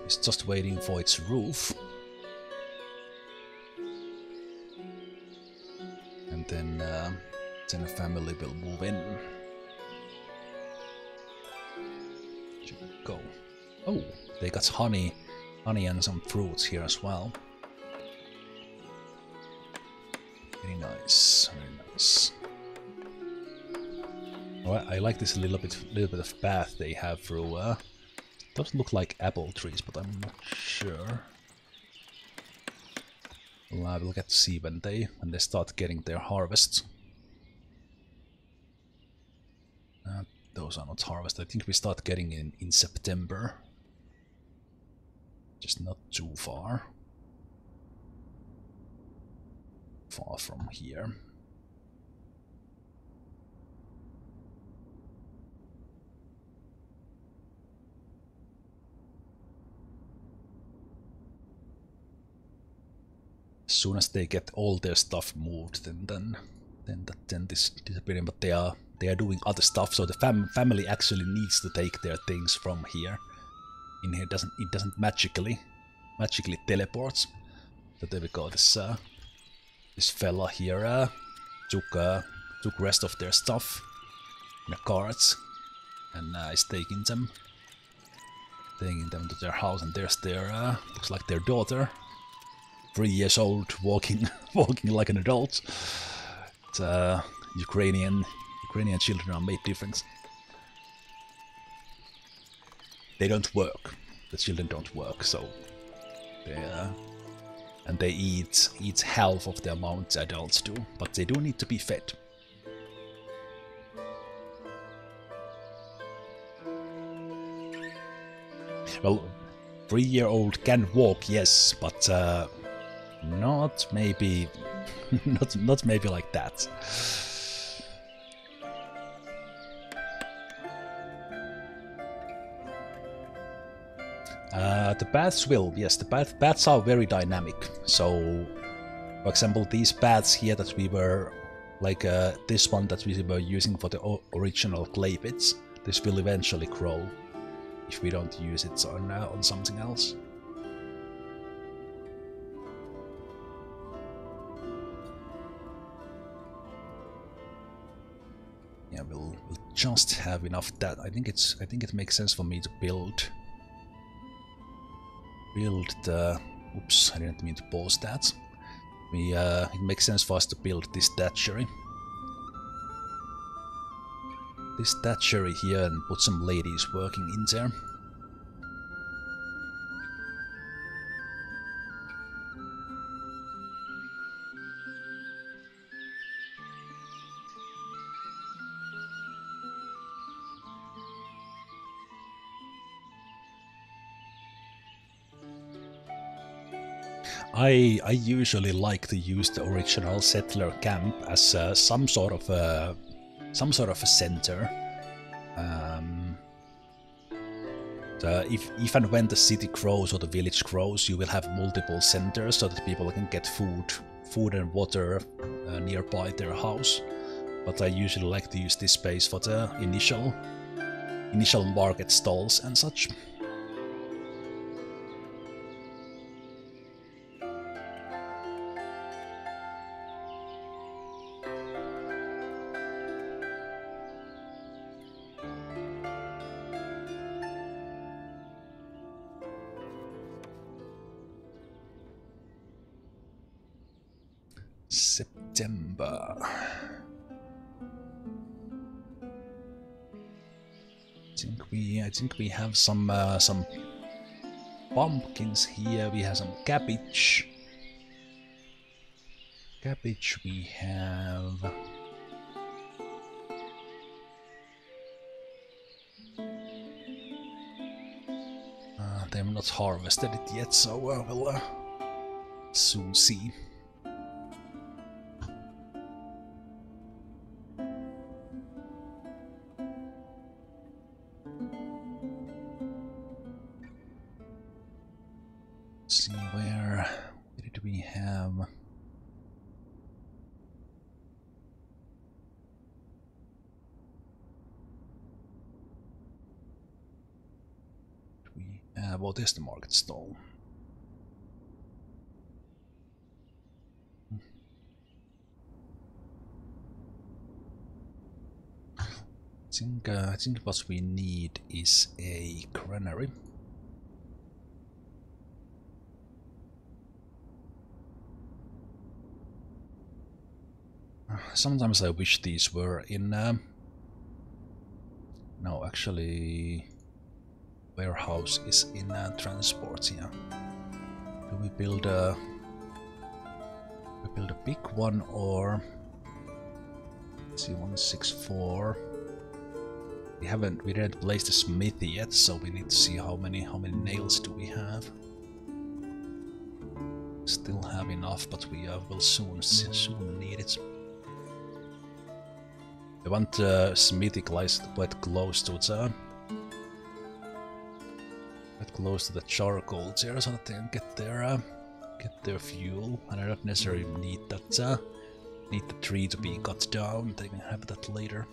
is just waiting for its roof. And then a family will move in. Should we go? Oh, they got honey and some fruits here as well. Very nice, very nice. Oh, I like this little bit of path they have through. Doesn't look like apple trees, but I'm not sure. Well, we'll get to see when they start getting their harvests. Those are not harvested. I think we start getting in September. Just not too far from here. As soon as they get all their stuff moved, then this disappearing. But they are doing other stuff, so the family actually needs to take their things from here. In here it doesn't magically teleports. So there we go. This fella here took rest of their stuff in a cart and is taking them to their house. And there's their looks like their daughter, 3 years old, walking like an adult. Ukrainian children are made different. They don't work. The children don't work, so they eat half of the amount adults do, but they do need to be fed. Well, 3-year-old can walk, yes, but not maybe not maybe like that. The paths will, yes, the paths are very dynamic. So, for example, these paths here that we were, like this one that we were using for the original clay pits, this will eventually grow if we don't use it on something else. Yeah, we'll just have enough that. I think it makes sense for me to build the. Oops, I didn't mean to pause that. It makes sense for us to build this thatchery. This thatchery here and put some ladies working in there. I usually like to use the original settler camp as some sort of a center. If and when the city grows or the village grows, you will have multiple centers so that people can get food and water nearby their house. But I usually like to use this space for the initial market stalls and such. September. I think we have some pumpkins here. We have some cabbage. We have. They've not harvested it yet, so we'll soon see. Let's see where did we have. What is the market stall? I think what we need is a granary. Sometimes I wish these were in. No, actually, warehouse is in transport. Yeah. Do we build a big one or? Let's see, 164. We didn't place the smithy yet, so we need to see how many nails do we have. Still have enough, but we will soon need it. I want smithy quite close to the charcoal there, so that they can get their fuel, and I don't necessarily need that need the tree to be cut down. They can have that later.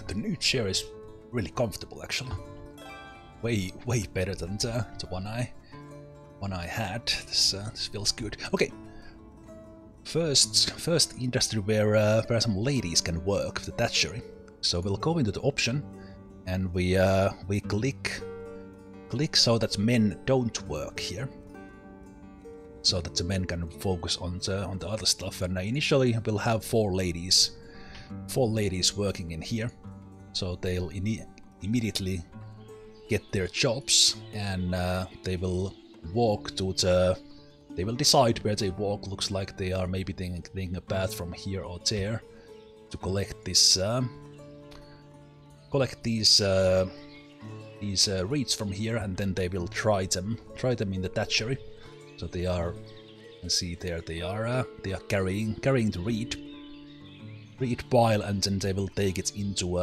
The new chair is really comfortable, actually. Way better than the one I had. This feels good. Okay. First industry where some ladies can work, the thatchery. So we'll go into the option, and we click so that men don't work here, so that the men can focus on the other stuff. And initially we'll have four ladies working in here. So they'll immediately get their jobs, and they will walk to the. They will decide where they walk. Looks like they are maybe taking a path from here or there to collect this. Collect these reeds from here, and then they will try them in the thatchery. So they are. You can see there they are carrying the reed pile, and then they will take it into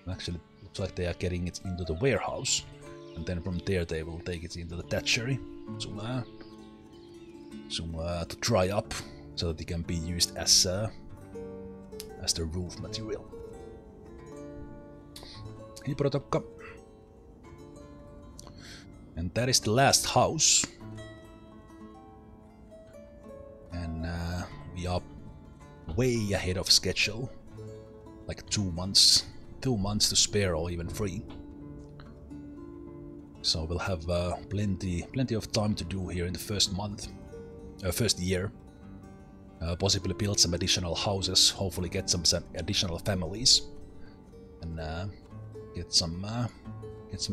actually looks like they are getting it into the warehouse, and then from there they will take it into the thatchery to dry up, so that it can be used as the roof material. And that is the last house, and we are way ahead of schedule, like 2 months to spare, or even 3. So we'll have plenty of time to do here in the first year. Possibly build some additional houses, hopefully get some additional families, and get some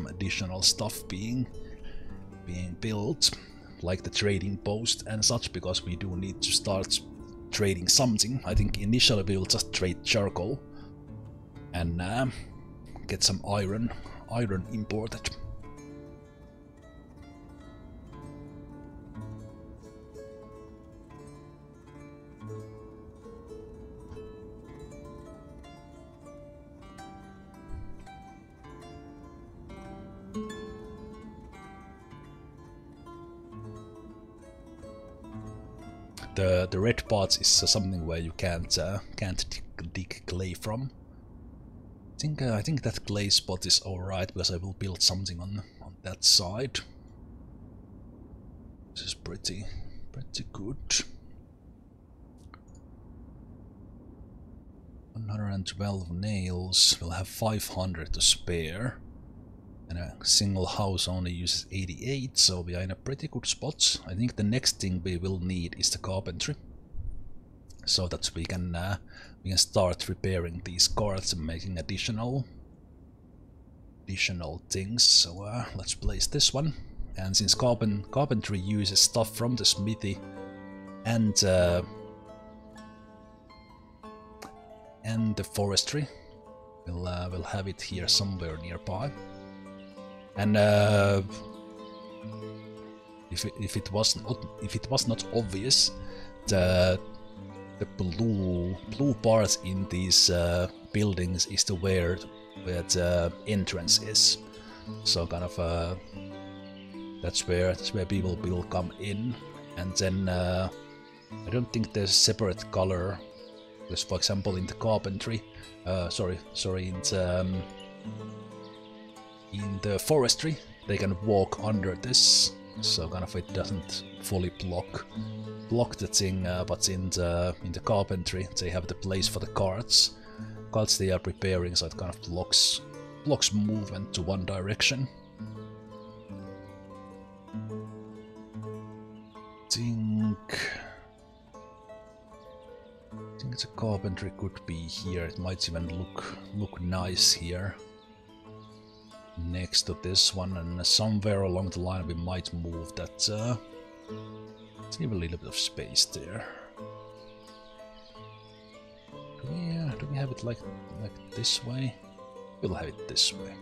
additional stuff being built, like the trading post and such, because we do need to start trading something. I think initially we will just trade charcoal and get some iron imported. The red parts is something where you can't dig clay from. I think that clay spot is alright, because I will build something on that side. This is pretty good. 112 nails. We'll have 500 to spare. And a single house only uses 88, so we are in a pretty good spot. I think the next thing we will need is the carpentry. so that we can start repairing these carts and making additional things. So let's place this one. And since carpentry uses stuff from the smithy and the forestry, we'll have it here somewhere nearby. And if it was not obvious, the blue parts in these buildings is where the entrance is. So kind of that's where people will come in, and then I don't think there's separate color, because for example in the carpentry, in the forestry they can walk under this, so kind of it doesn't fully block the thing, but in the carpentry they have the place for the carts they are preparing, so it kind of blocks movement to one direction. I think the carpentry could be here. It might even look nice here next to this one, and somewhere along the line we might move that. Let's leave a little bit of space there. Do we have it like this way? We'll have it this way.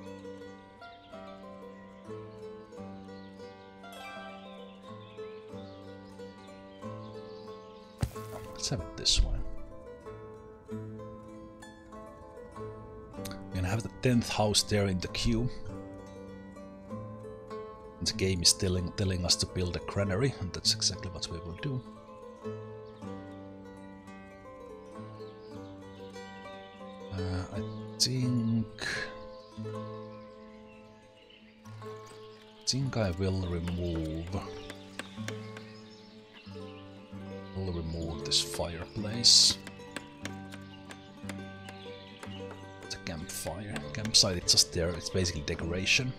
Let's have it this way. We're gonna have the 10th house there in the queue. And the game is telling us to build a granary, and that's exactly what we will do. I think I will remove this fireplace. The campsite, it's just there. It's basically decoration.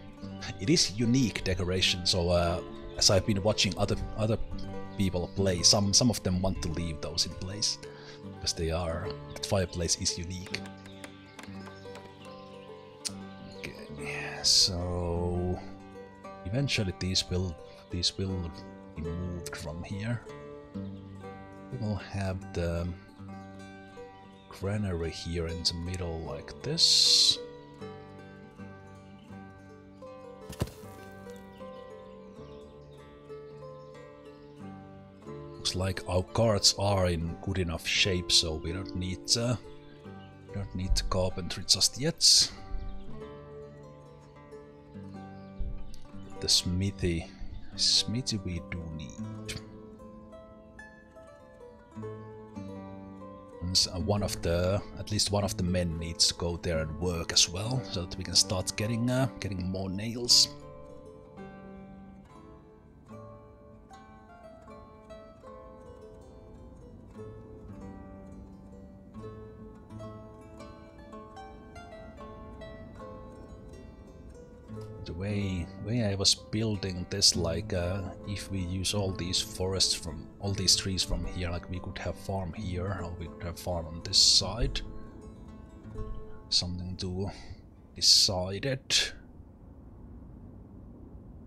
It is unique decoration, so as I've been watching other people play, some of them want to leave those in place because that fireplace is unique. Okay, so eventually these will be moved from here. We will have the granary here in the middle like this. Looks like our carts are in good enough shape, so we don't need the carpentry just yet. The smithy we do need. And at least one of the men needs to go there and work as well, so that we can start getting more nails. The way I was building this, like if we use all these trees from here, like we could have farm here, or we could have farm on this side. Something to decide it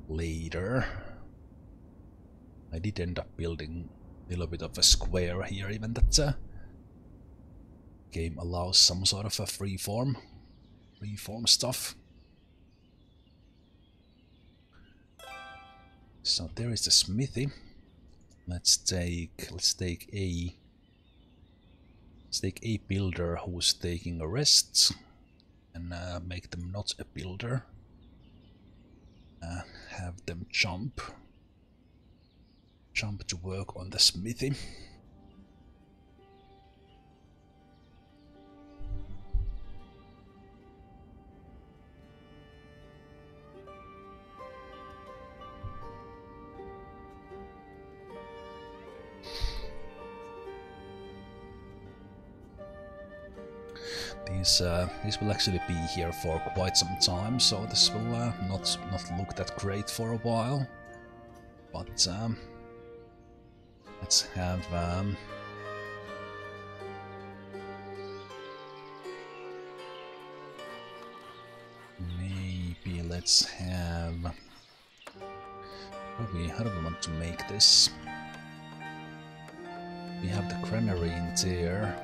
later. I did end up building a little bit of a square here, even that the game allows some sort of a freeform stuff. So there is the smithy. Let's take a builder who's taking a rest, and make them not a builder. Have them jump to work on the smithy. These will actually be here for quite some time, so this will not look that great for a while. But let's have let's have... How do we want to make this? We have the granary in there.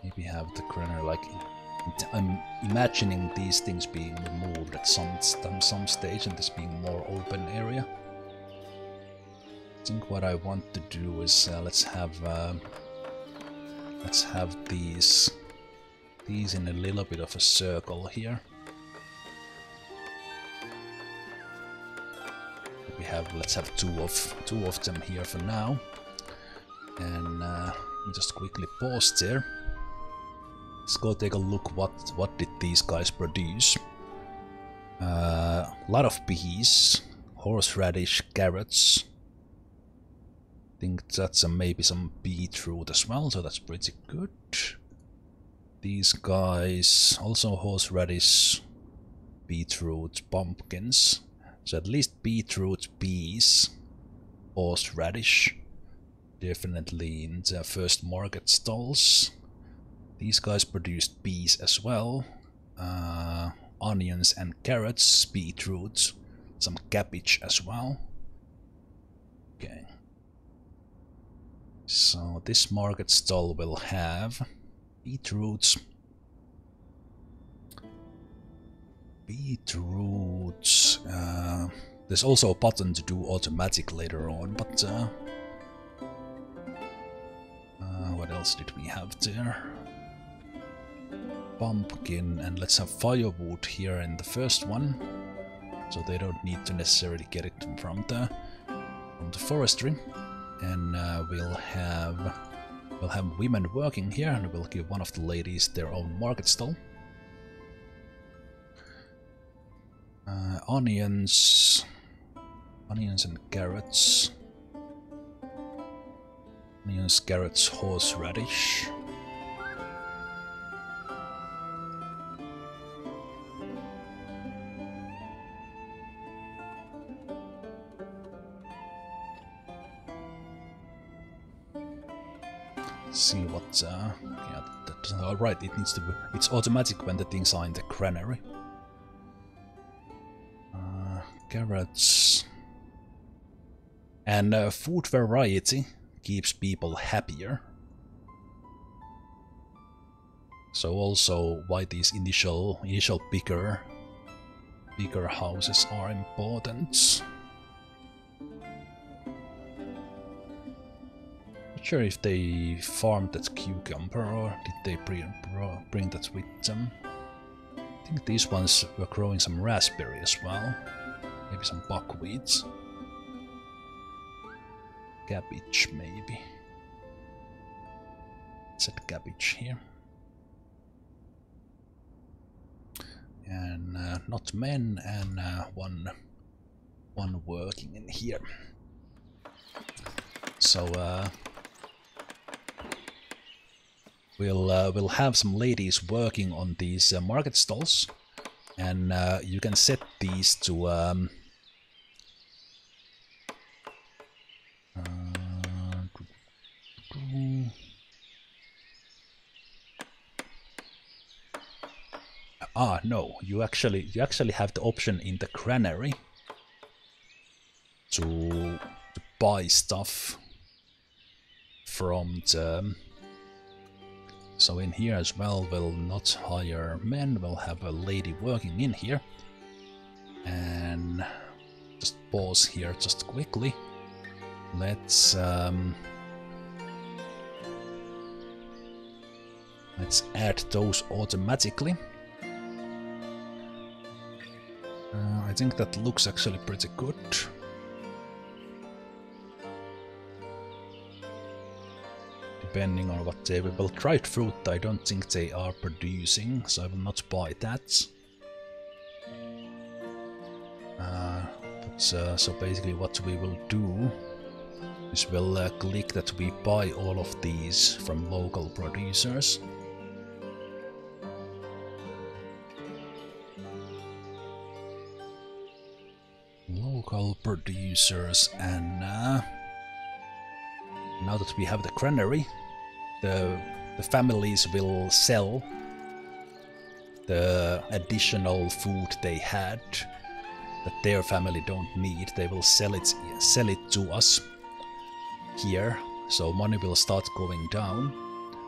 Maybe have the granary like... I'm imagining these things being removed at some stage and this being more open area. I think what I want to do is let's have these in a little bit of a circle here. Let's have two of them here for now, and just quickly pause there. Let's go take a look. What did these guys produce? A lot of peas, horseradish, carrots. I think that's maybe some beetroot as well, so that's pretty good. These guys also horseradish, beetroot, pumpkins. So at least beetroot, peas, horseradish, definitely in the first market stalls. These guys produced peas as well, onions and carrots, beetroot, some cabbage as well. Okay. So this market stall will have beetroots. There's also a button to do automatic later on, but what else did we have there? Pumpkin, and let's have firewood here in the first one, so they don't need to necessarily get it from the forestry. And we'll have women working here, and we'll give one of the ladies their own market stall. Onions and carrots. Onions, carrots, horseradish. See what yeah, alright, it needs to be, it's automatic when the things are in the granary. Carrots and food variety keeps people happier. So also why these initial bigger houses are important. Not sure if they farmed that cucumber or did they bring that with them. I think these ones were growing some raspberry as well. Maybe some buckwheats. Cabbage, maybe. Set cabbage here. And not men, and one working in here. So we'll have some ladies working on these market stalls, and you can set these to no, you actually have the option in the granary to buy stuff from the... So in here as well, we'll not hire men, we'll have a lady working in here. And just pause here just quickly. Let's add those automatically. I think that looks actually pretty good. Depending on what they will. Well, dried fruit I don't think they are producing, so I will not buy that. So basically what we will do is we'll click that we buy all of these from local producers. Local producers, and now that we have the granary, the families will sell the additional food they had that their family don't need, they will sell it to us here. So money will start going down,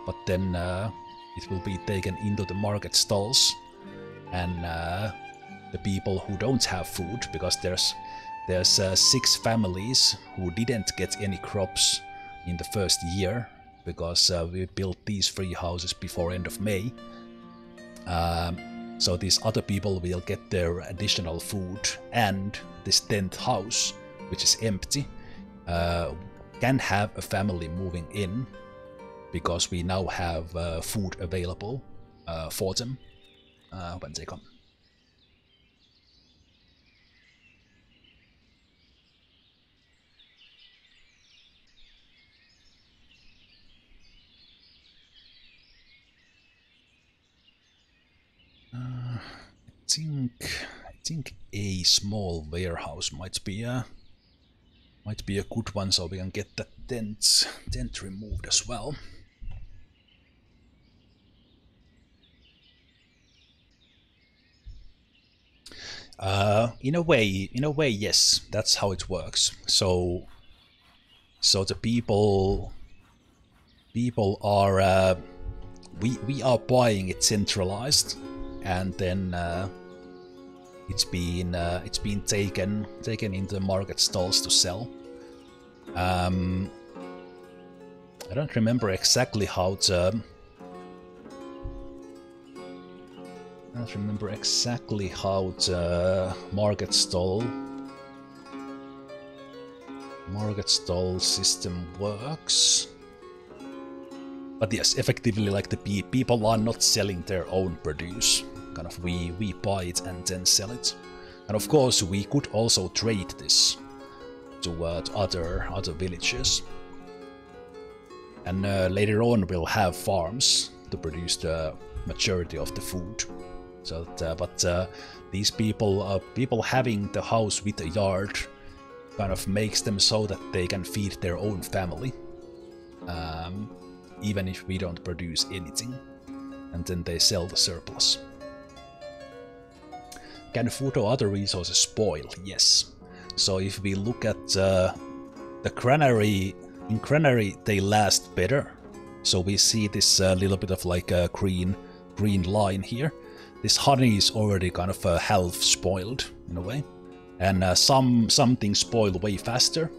but then it will be taken into the market stalls, and the people who don't have food, because there's 6 families who didn't get any crops in the first year because we built these 3 houses before end of May. So these other people will get their additional food, and this 10th house, which is empty, can have a family moving in because we now have food available for them when they come. I think a small warehouse might be a good one, so we can get that tent removed as well. In a way, yes, that's how it works. So the people are we are buying it centralized, and then it's been taken into the market stalls to sell. I don't remember exactly how the market stall system works. But yes, effectively, like, the people are not selling their own produce. Kind of we buy it and then sell it. And of course we could also trade this to other villages. And later on we'll have farms to produce the majority of the food. So that, but these people having the house with a yard kind of makes them so that they can feed their own family, even if we don't produce anything, and then they sell the surplus. Can food or other resources spoil? Yes. So if we look at the granary, in granary they last better. So we see this little bit of like a green line here. This honey is already kind of half spoiled in a way, and some things spoil way faster.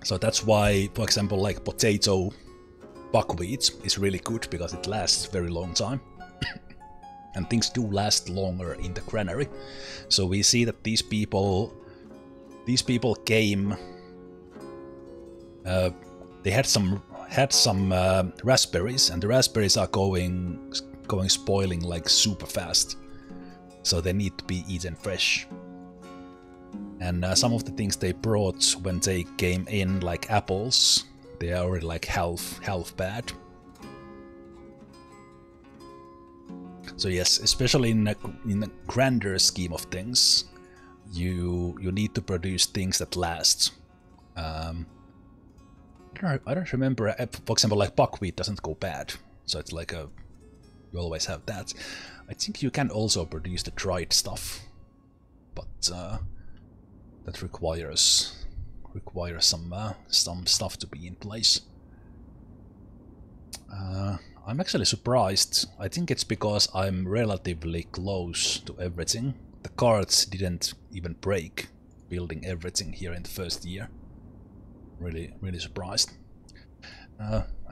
So that's why, for example, like potato buckwheat is really good because it lasts very long time. And things do last longer in the granary. So we see that these people came. They had some raspberries, and the raspberries are going spoiling like super fast. So they need to be eaten fresh. And some of the things they brought when they came in, like apples, they are already like half bad. So yes, especially in a grander scheme of things, you need to produce things that last. I don't remember. For example, like buckwheat doesn't go bad, so it's like you always have that. I think you can also produce the dried stuff, but that requires some stuff to be in place. I'm actually surprised. I think it's because I'm relatively close to everything. The carts didn't even break building everything here in the first year. Really surprised.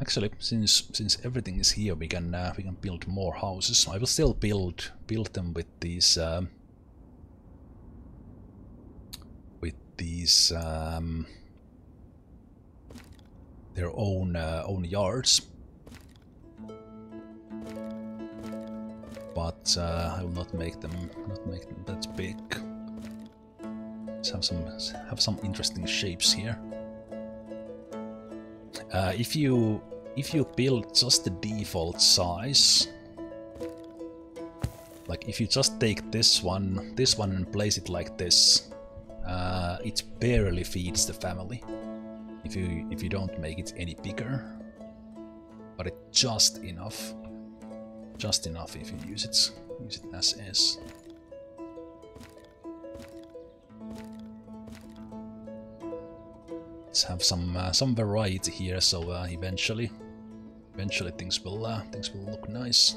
Actually, since everything is here, we can build more houses. I will still build them with these their own yards. But I will not make them that big. Let's have some interesting shapes here. If you build just the default size, like if you just take this one and place it like this, it barely feeds the family. If you don't make it any bigger, but it's just enough. just enough if you use it as is. Let's have some variety here, so eventually things will look nice.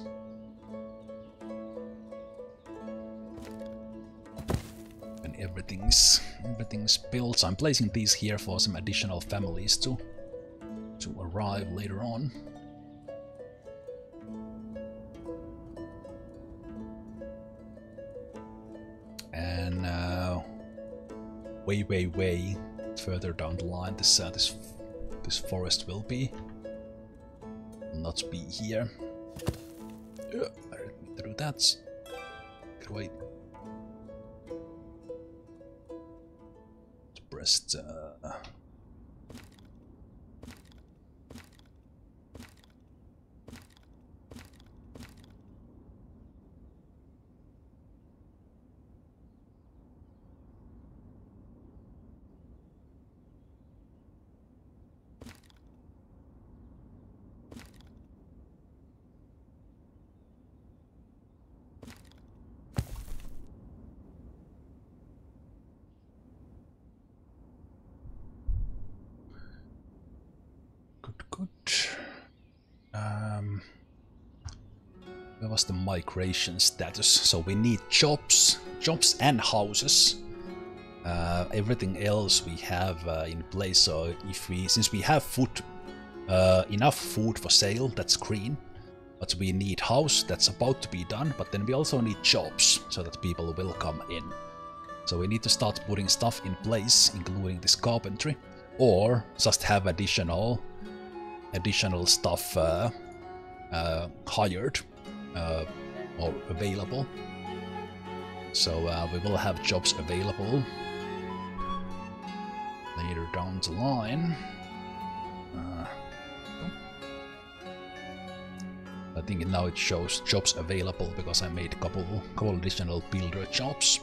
When everything's built, so I'm placing these here for some additional families to arrive later on. And way further down the line, this forest will not be here. I didn't mean to do that. Get away. Pressed. Where was the migration status? So we need jobs and houses. Everything else we have in place. So since we have enough food for sale, that's green. But we need house, that's about to be done. But then we also need jobs so that people will come in. So we need to start putting stuff in place, including this carpentry, or just have additional stuff hired or available. So we will have jobs available later down the line. I think now it shows jobs available because I made a couple additional builder jobs.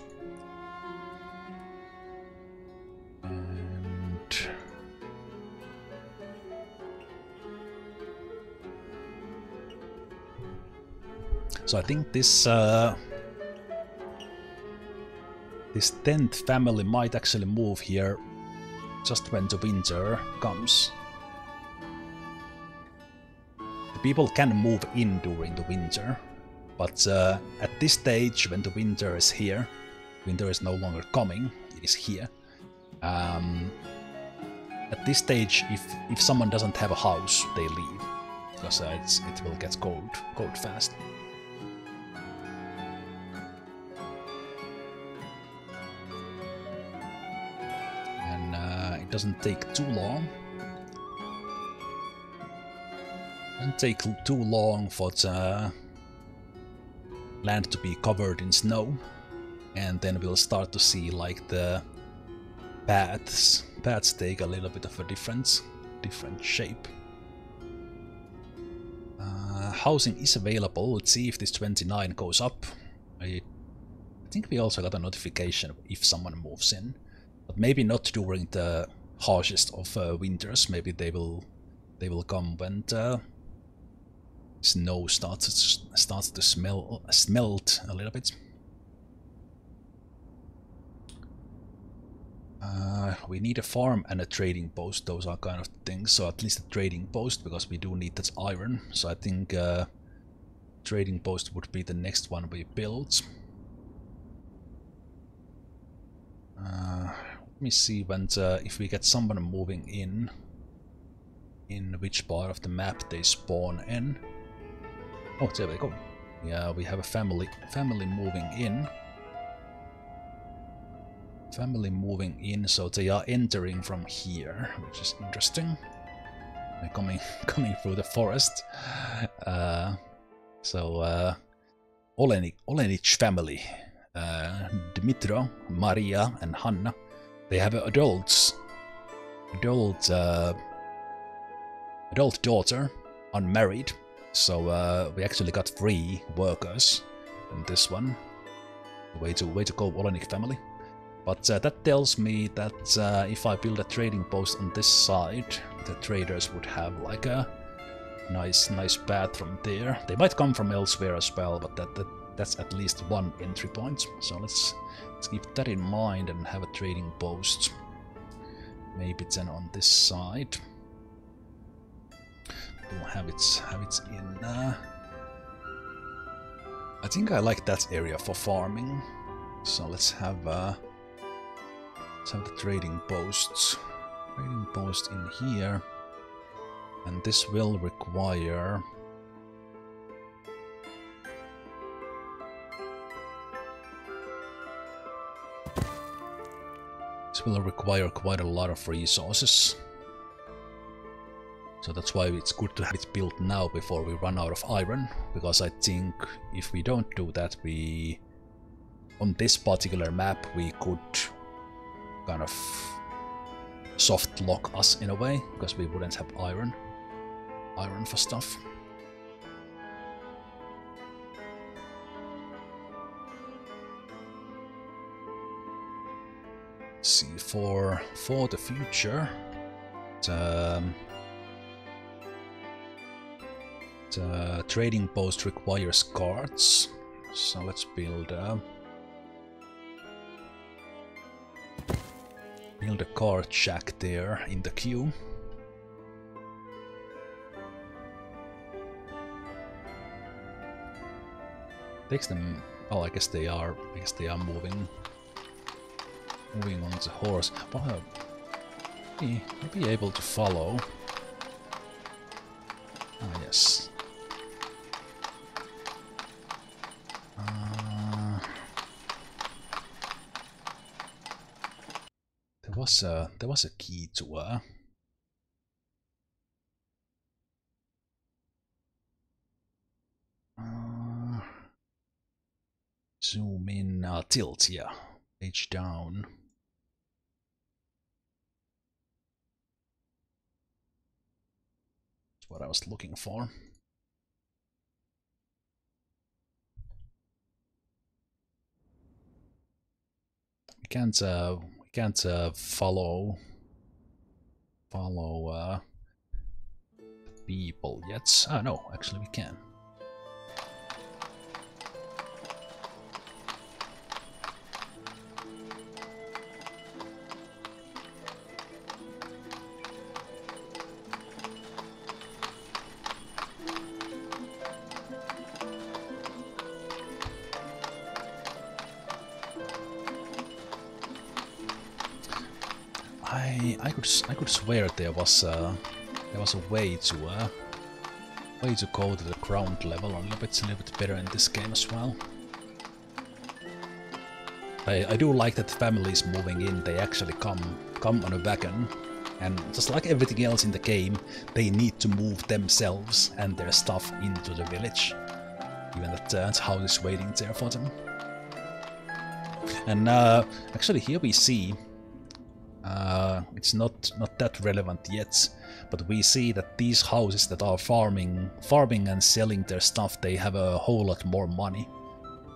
So I think this 10th family might actually move here just when the winter comes. The people can move in during the winter, but at this stage, when the winter is here, winter is no longer coming, it is here. At this stage, if someone doesn't have a house, they leave, because it will get cold fast. It doesn't take too long. Doesn't take too long for the land to be covered in snow, and then we'll start to see like the paths take a little bit of a different shape. Housing is available. Let's see if this 29 goes up. I think we also got a notification if someone moves in. But maybe not during the harshest of winters. Maybe they will come when the snow starts to smelt a little bit. We need a farm and a trading post. Those are kind of things. So at least a trading post, because we do need that iron. So I think trading post would be the next one we build. Let me see when if we get someone moving in which part of the map they spawn in. Oh, there they go. Yeah, we have a family moving in. Family moving in, so they are entering from here, which is interesting. They're coming through the forest. Olenich family. Dmitro, Maria, and Hanna. They have adult daughter, unmarried. So we actually got 3 workers in this one. Way to go, Olenich family. But that tells me that if I build a trading post on this side, the traders would have like a Nice path from there. They might come from elsewhere as well, but that's at least one entry point. So let's keep that in mind and have a trading post. Maybe then on this side. We'll have it in. I think I like that area for farming. So let's have the trading posts. Trading post in here. And this will require quite a lot of resources. So that's why it's good to have it built now before we run out of iron, because I think if we don't do that, on this particular map we could kind of soft lock us in a way, because we wouldn't have iron for stuff. Let's see, for the future, the trading post requires cards, so let's build a card shack there in the queue. Takes them. Oh, I guess they are moving on the horse. Well, I'll be able to follow. Ah, yes. There was a key to zoom in, tilt, yeah, page down. That's what I was looking for. We can't follow people yet. Ah, no, actually we can. I could swear there was a way to go to the ground level a little bit better in this game as well. I do like that families moving in, they actually come on a wagon, and just like everything else in the game, they need to move themselves and their stuff into the village, even that house is waiting there for them. And actually here we see. It's not that relevant yet, but we see that these houses that are farming and selling their stuff, they have a whole lot more money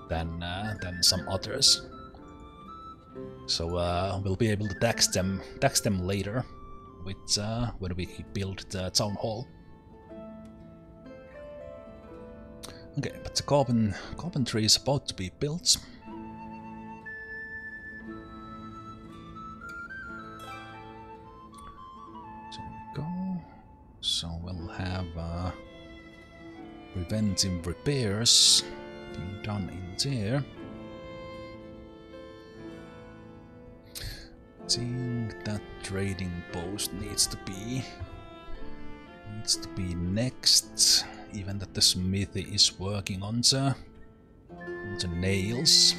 than some others. So we'll be able to tax them later with when we build the town hall. Okay, but the carpentry is about to be built. So we'll have preventive repairs being done in there. I think that trading post needs to be next, even that the smithy is working on the nails.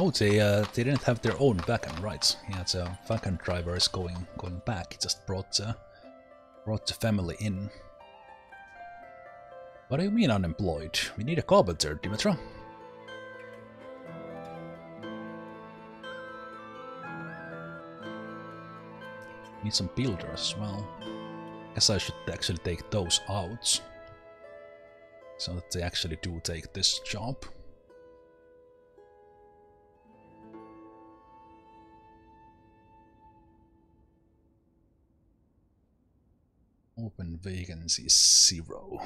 Oh, they didn't have their own wagon, right? Yeah, the wagon driver is going back. He just brought the family in. What do you mean unemployed? We need a carpenter, Dimitra. Need some builders as well. Guess I should actually take those out, so that they actually do take this job. Open vacancy 0.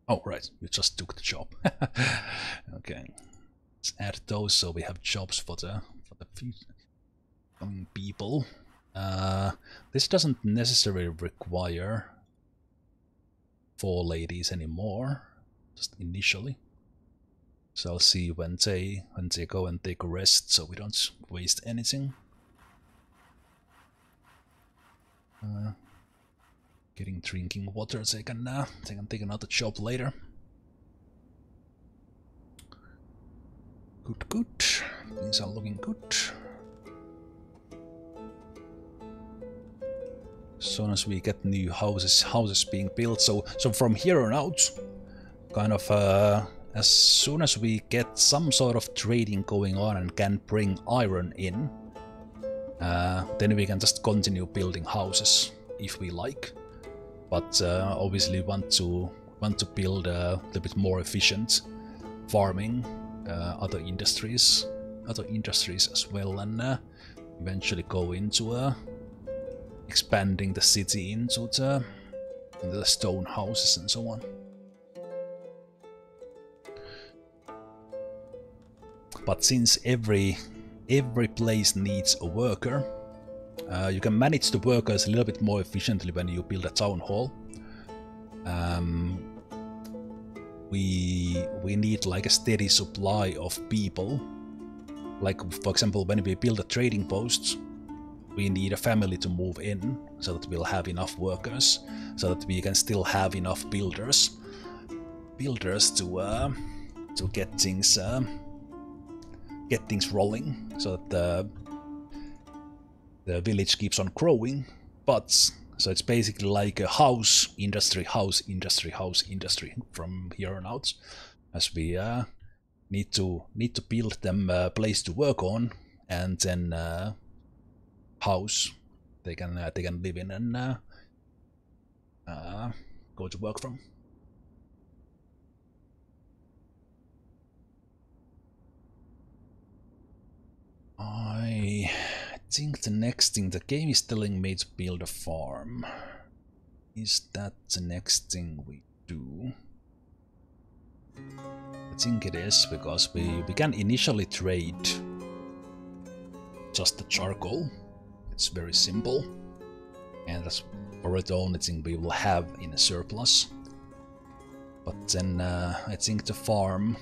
Oh, right, you just took the job. Okay, let's add those so we have jobs for the coming people. This doesn't necessarily require 4 ladies anymore, just initially. So I'll see when they go and take a rest, so we don't waste anything. Getting drinking water, they can take another job later. Good. Things are looking good. As soon as we get new houses being built, so from here on out, kind of as soon as we get some sort of trading going on and can bring iron in, then we can just continue building houses if we like. But obviously want to build a little bit more efficient farming, other industries as well, and eventually go into expanding the city into the stone houses and so on. But since every place needs a worker, you can manage the workers a little bit more efficiently when you build a town hall. We need like a steady supply of people. Like for example, when we build a trading post, we need a family to move in so that we'll have enough workers, so that we can still have enough builders to get things rolling, so that the village keeps on growing. But so it's basically like a house industry from here on out, as we need to build them a place to work on, and then house they can live in and go to work from. I think the next thing the game is telling me to build a farm. Is that the next thing we do? I think it is, because we can initially trade just the charcoal. It's very simple, and that's probably the only thing we will have in a surplus. But then I think the farm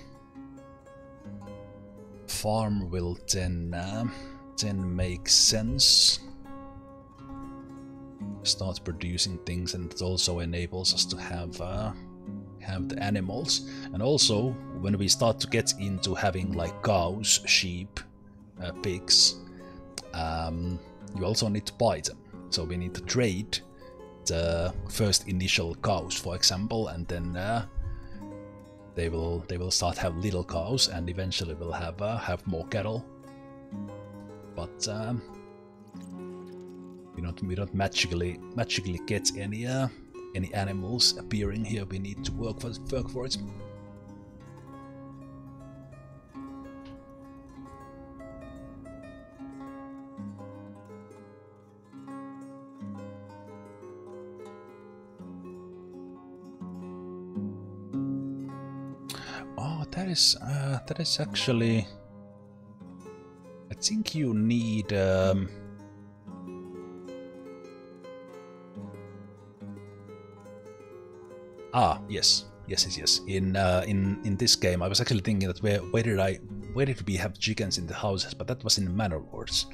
will then make sense. Start producing things, and it also enables us to have the animals. And also, when we start to get into having like cows, sheep, pigs, you also need to buy them. So we need to trade the first initial cows, for example, and then they will start have little cows, and eventually we'll have more cattle. But we don't magically get any animals appearing here. We need to work for it. Oh, that is actually. I think you need. Yes. In this game, I was actually thinking that where did we have chickens in the houses? But that was in Manor Lords.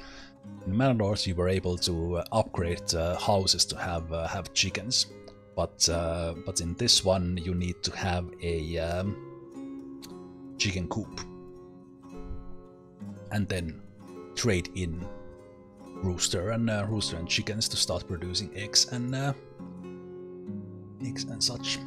In Manor Lords, you were able to upgrade houses to have chickens, but in this one, you need to have a chicken coop, and then trade in rooster and chickens to start producing eggs and such.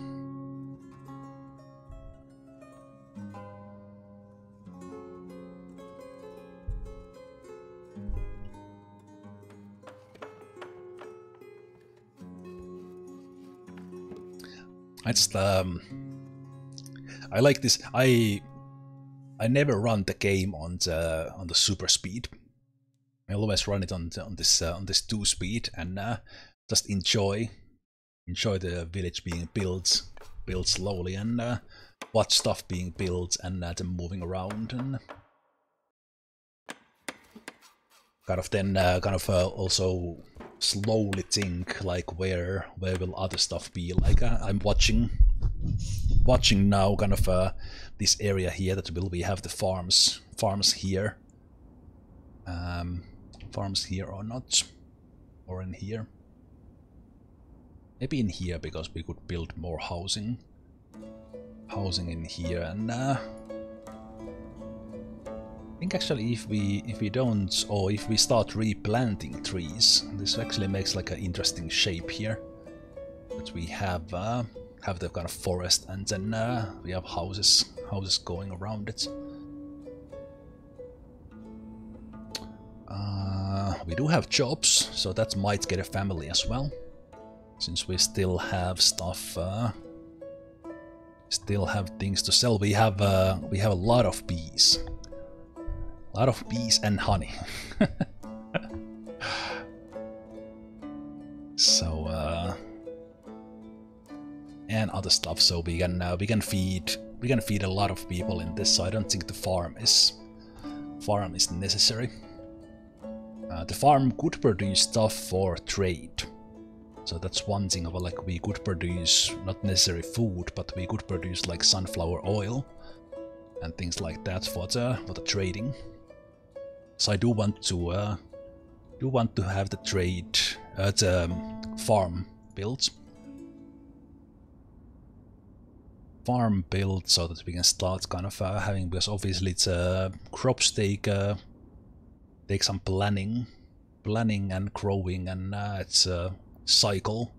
I like this. I never run the game on the super speed. I always run it on this 2 speed and just enjoy enjoy the village being built slowly, and watch stuff being built and them moving around, and also slowly think like where will other stuff be. Like I'm watching now this area here that will we have the farms here, farms here or not, or in here. Maybe in here, because we could build more housing in here, and I think actually if we don't, or if we start replanting trees, this actually makes like an interesting shape here. That we have the kind of forest, and then we have houses going around it. We do have jobs, so that might get a family as well. Since we still have stuff, still have things to sell. We have a lot of bees, and honey. So and other stuff. So we can feed a lot of people in this. So I don't think the farm is necessary. The farm could produce stuff for trade. So that's one thing about, like, we could produce not necessarily food, but we could produce like sunflower oil and things like that for the trading. So I do want to have the trade the farm built. So that we can start kind of having, because obviously it's crops take some planning and growing, and it's a cycle,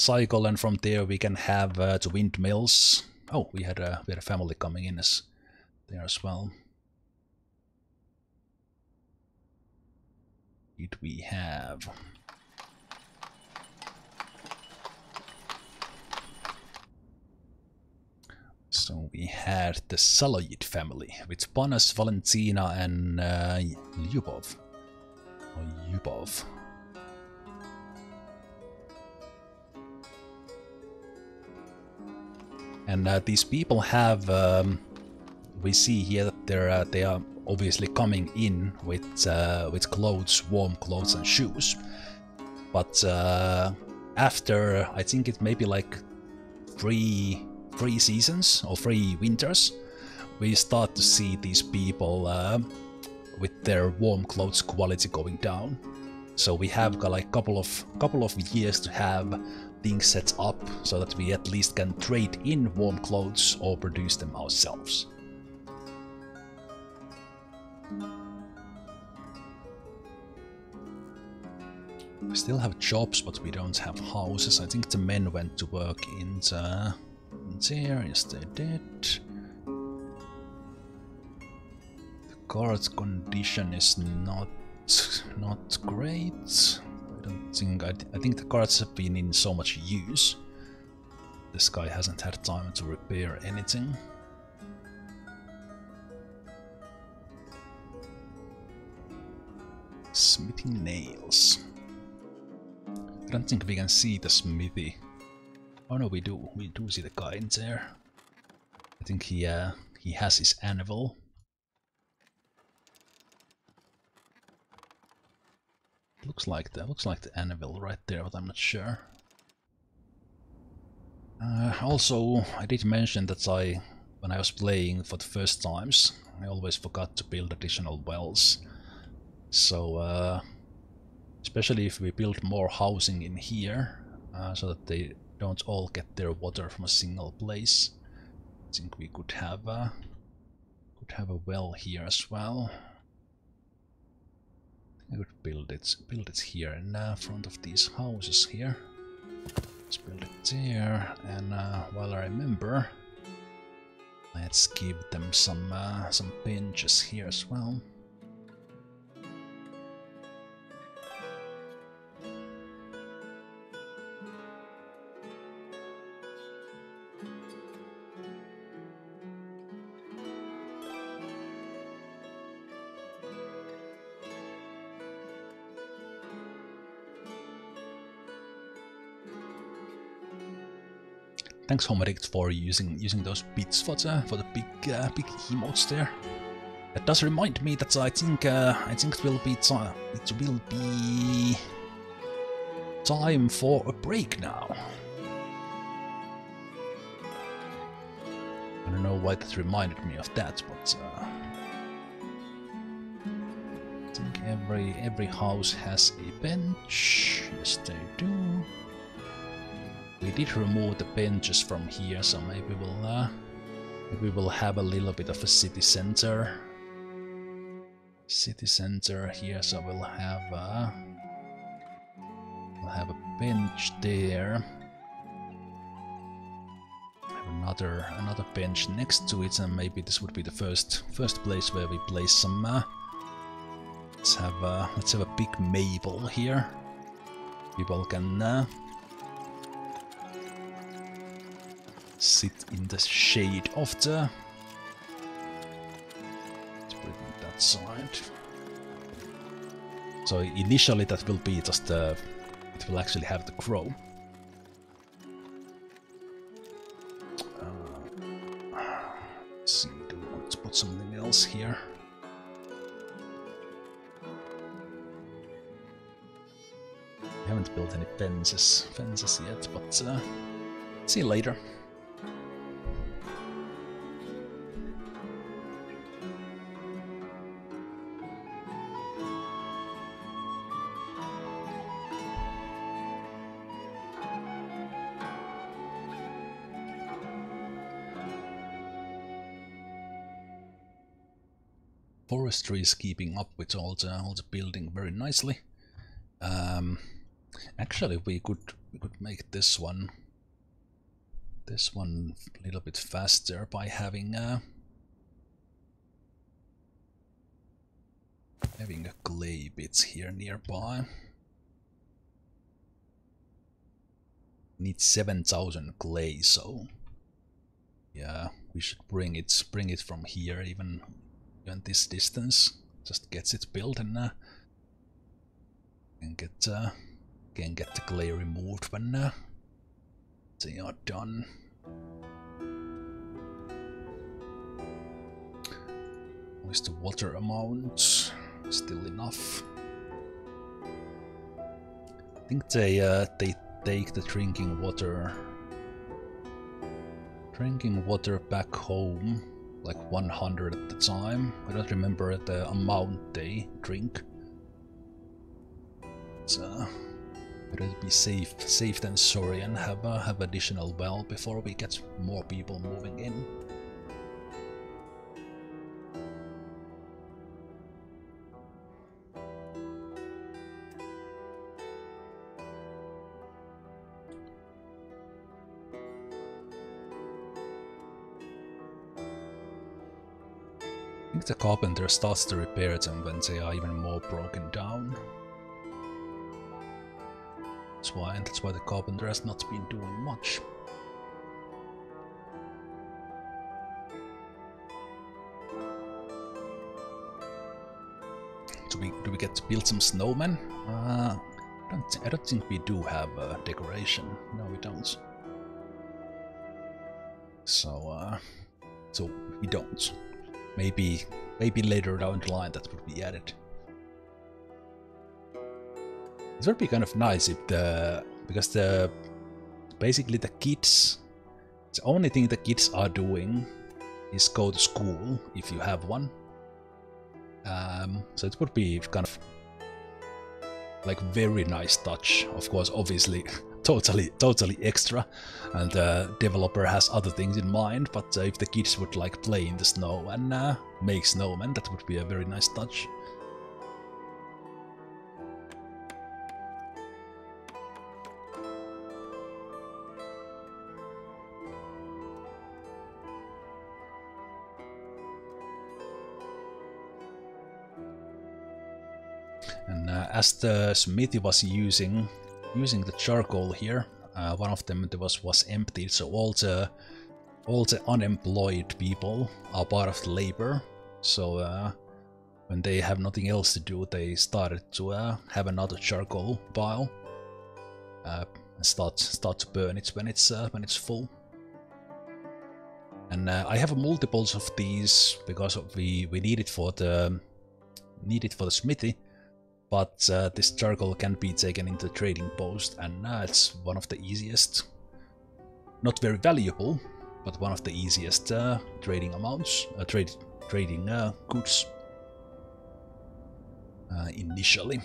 and from there we can have the windmills. Oh, we had a family coming in there as well. Did we have? So we had the Salayid family with Panas, Valentina, and Lyubov. Or Yubov. And these people have, we see here that they are obviously coming in with clothes, warm clothes and shoes. But after, I think it may be like three seasons or 3 winters, we start to see these people with their warm clothes quality going down. So we have got like couple of years to have things set up so that we at least can trade in warm clothes or produce them ourselves. We still have jobs, but we don't have houses. I think the men went to work in there. Yes, they did. The guard's condition is not great. I think the cards have been in so much use. This guy hasn't had time to repair anything. Smithing nails. I don't think we can see the smithy. Oh no, we do. We do see the guy in there. I think he has his anvil. Looks like the anvil right there, but I'm not sure. Also, I did mention that when I was playing for the first times, I always forgot to build additional wells. So, especially if we build more housing in here, so that they don't all get their water from a single place, I think we could have a well here as well. I could build it here in front of these houses here. Let's build it there, and while I remember, let's give them some benches here as well. Thanks Homedict for using those bits for the big emotes there. That does remind me that I think it will be time for a break now. I don't know why that reminded me of that, but I think every house has a bench. Yes, they do. We did remove the benches from here, so maybe we'll have a little bit of a city center. City center here, so we'll have a bench there. Another bench next to it, and maybe this would be the first place where we place some. Let's have a big maple here. People can sit in the shade of the. Let's put it on that side. So initially that will be just it will actually have the crow. Let's see, do we want to put something else here? We haven't built any fences yet, but see you later. Forestry is keeping up with all the building very nicely. Actually, we could make this one a little bit faster by having a clay bit here nearby. Need 7,000 clay, so yeah, we should bring it from here even this distance. Just gets it built and can get the clay removed when they are done. Where's the water amount? Still enough. I think they take the drinking water back home, like 100 at the time. I don't remember the amount they drink. It's better to be safe than sorry, and have additional well before we get more people moving in. I think the carpenter starts to repair them when they are even more broken down. That's why the carpenter has not been doing much. Do we get to build some snowmen? I don't think we do have a decoration. No, we don't. So we don't. Maybe later down the line that would be added. It would be kind of nice if because basically the kids, the only thing the kids are doing is go to school if you have one. So it would be kind of like very nice touch. Of course, obviously, totally extra, and the developer has other things in mind. But if the kids would like play in the snow and make snowmen, that would be a very nice touch. And as the smithy was using the charcoal here, one of them was emptied, so all the unemployed people are part of the labor. So when they have nothing else to do, they started to have another charcoal pile and start to burn it when it's full. And I have multiples of these because we need it for the smithy. But this charcoal can be taken into trading post, and it's one of the easiest, not very valuable, but one of the easiest trading amounts, trading goods initially.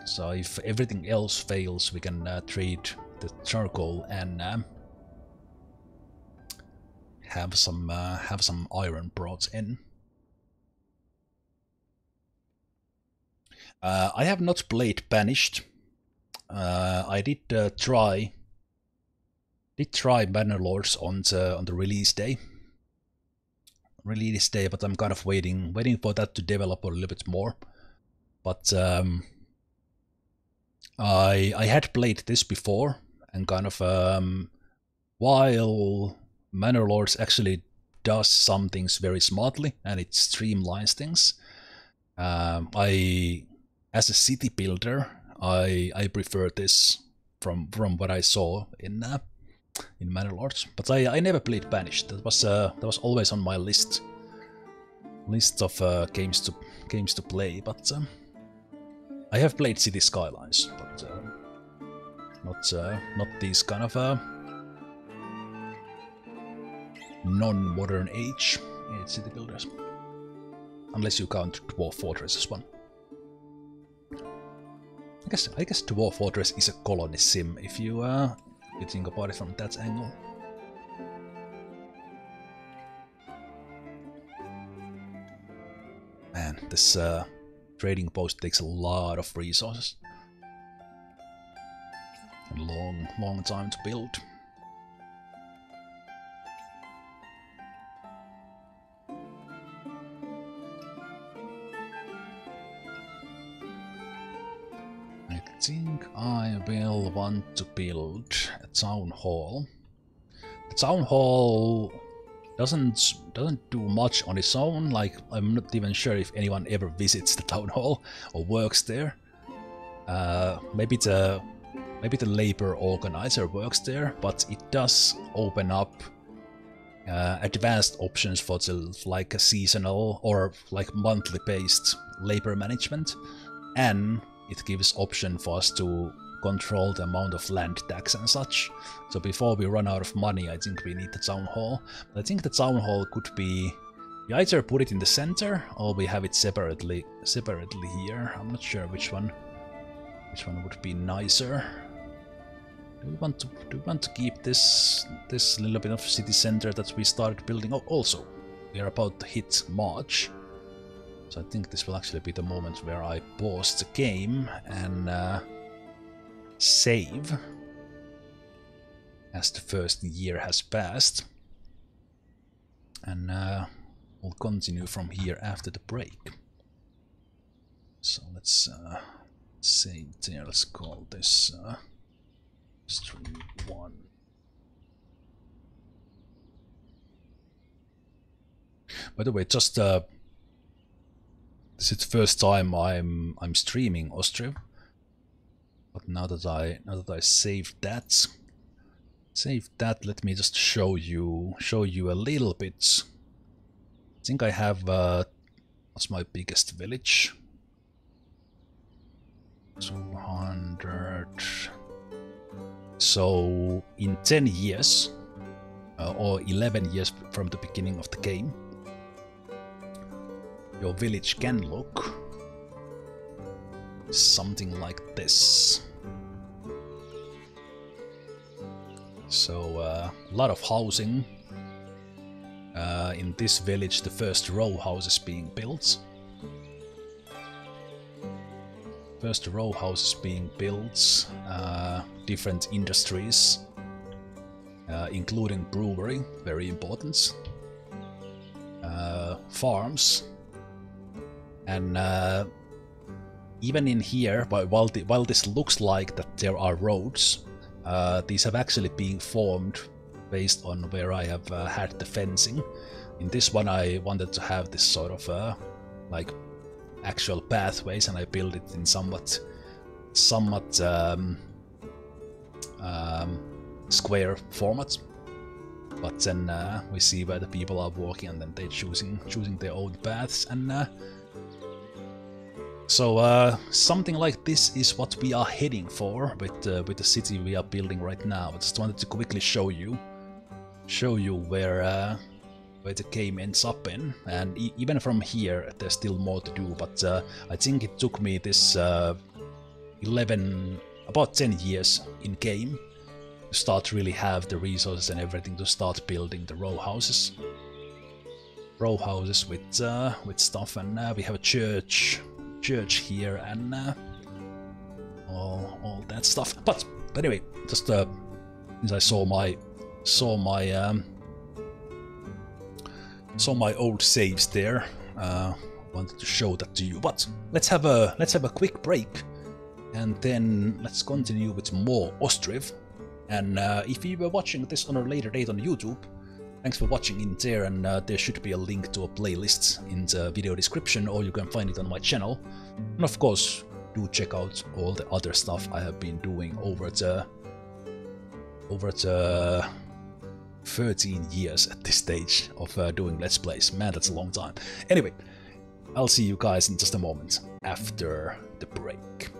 So if everything else fails, we can trade the charcoal and have some iron brought in. I have not played Banished. I did try Bannerlords on the release day. But I'm kind of waiting for that to develop a little bit more. But I had played this before, and kind of while Bannerlords actually does some things very smartly and it streamlines things, as a city builder, I prefer this from what I saw in Bannerlords. But I never played Banished. That was always on my list of games to play. But I have played City Skylines, but not these kind of non-modern age city builders, unless you count Dwarf Fortress as one. I guess Dwarf Fortress is a colony sim if you think about it from that angle. Man, this trading post takes a lot of resources and long time to build. I think I will want to build a town hall. The town hall doesn't do much on its own. Like, I'm not even sure if anyone ever visits the town hall or works there. Maybe the labor organizer works there, but it does open up advanced options for like a seasonal or like monthly based labor management, and it gives option for us to control the amount of land tax and such. So before we run out of money, I think we need the town hall. But I think the town hall could be, we either put it in the center or we have it separately here. I'm not sure which one would be nicer. Do we want to keep this little bit of city center that we started building? Oh, also, we are about to hit March. So I think this will actually be the moment where I pause the game and save as the first year has passed, and we'll continue from here after the break. So let's save there. Let's call this stream 1. By the way, just this is the first time I'm streaming Ostriv. But now that I saved that, let me just show you a little bit. I think I have what's my biggest village? 200. So in 10 years, or 11 years from the beginning of the game, your village can look something like this. So a lot of housing. In this village, the first row house is being built. Different industries, including brewery, very important. Farms, and even in here, while this looks like that there are roads, these have actually been formed based on where I have had the fencing. In this one I wanted to have this sort of like actual pathways, and I built it in somewhat square format. but then we see where the people are walking, and then they're choosing their own paths, and so something like this is what we are heading for with the city we are building right now. I just wanted to quickly show you where the game ends up in, and even from here there's still more to do, but I think it took me this about 10 years in game to start really have the resources and everything to start building the row houses with stuff, and we have a church here and all that stuff. But anyway, just since I saw my old saves there, wanted to show that to you. But let's have a quick break, and then let's continue with more Ostriv. And if you were watching this on a later date on YouTube, thanks for watching in there, and there should be a link to a playlist in the video description, or you can find it on my channel. And of course, do check out all the other stuff I have been doing over the 13 years at this stage of doing Let's Plays. Man, that's a long time. Anyway, I'll see you guys in just a moment after the break.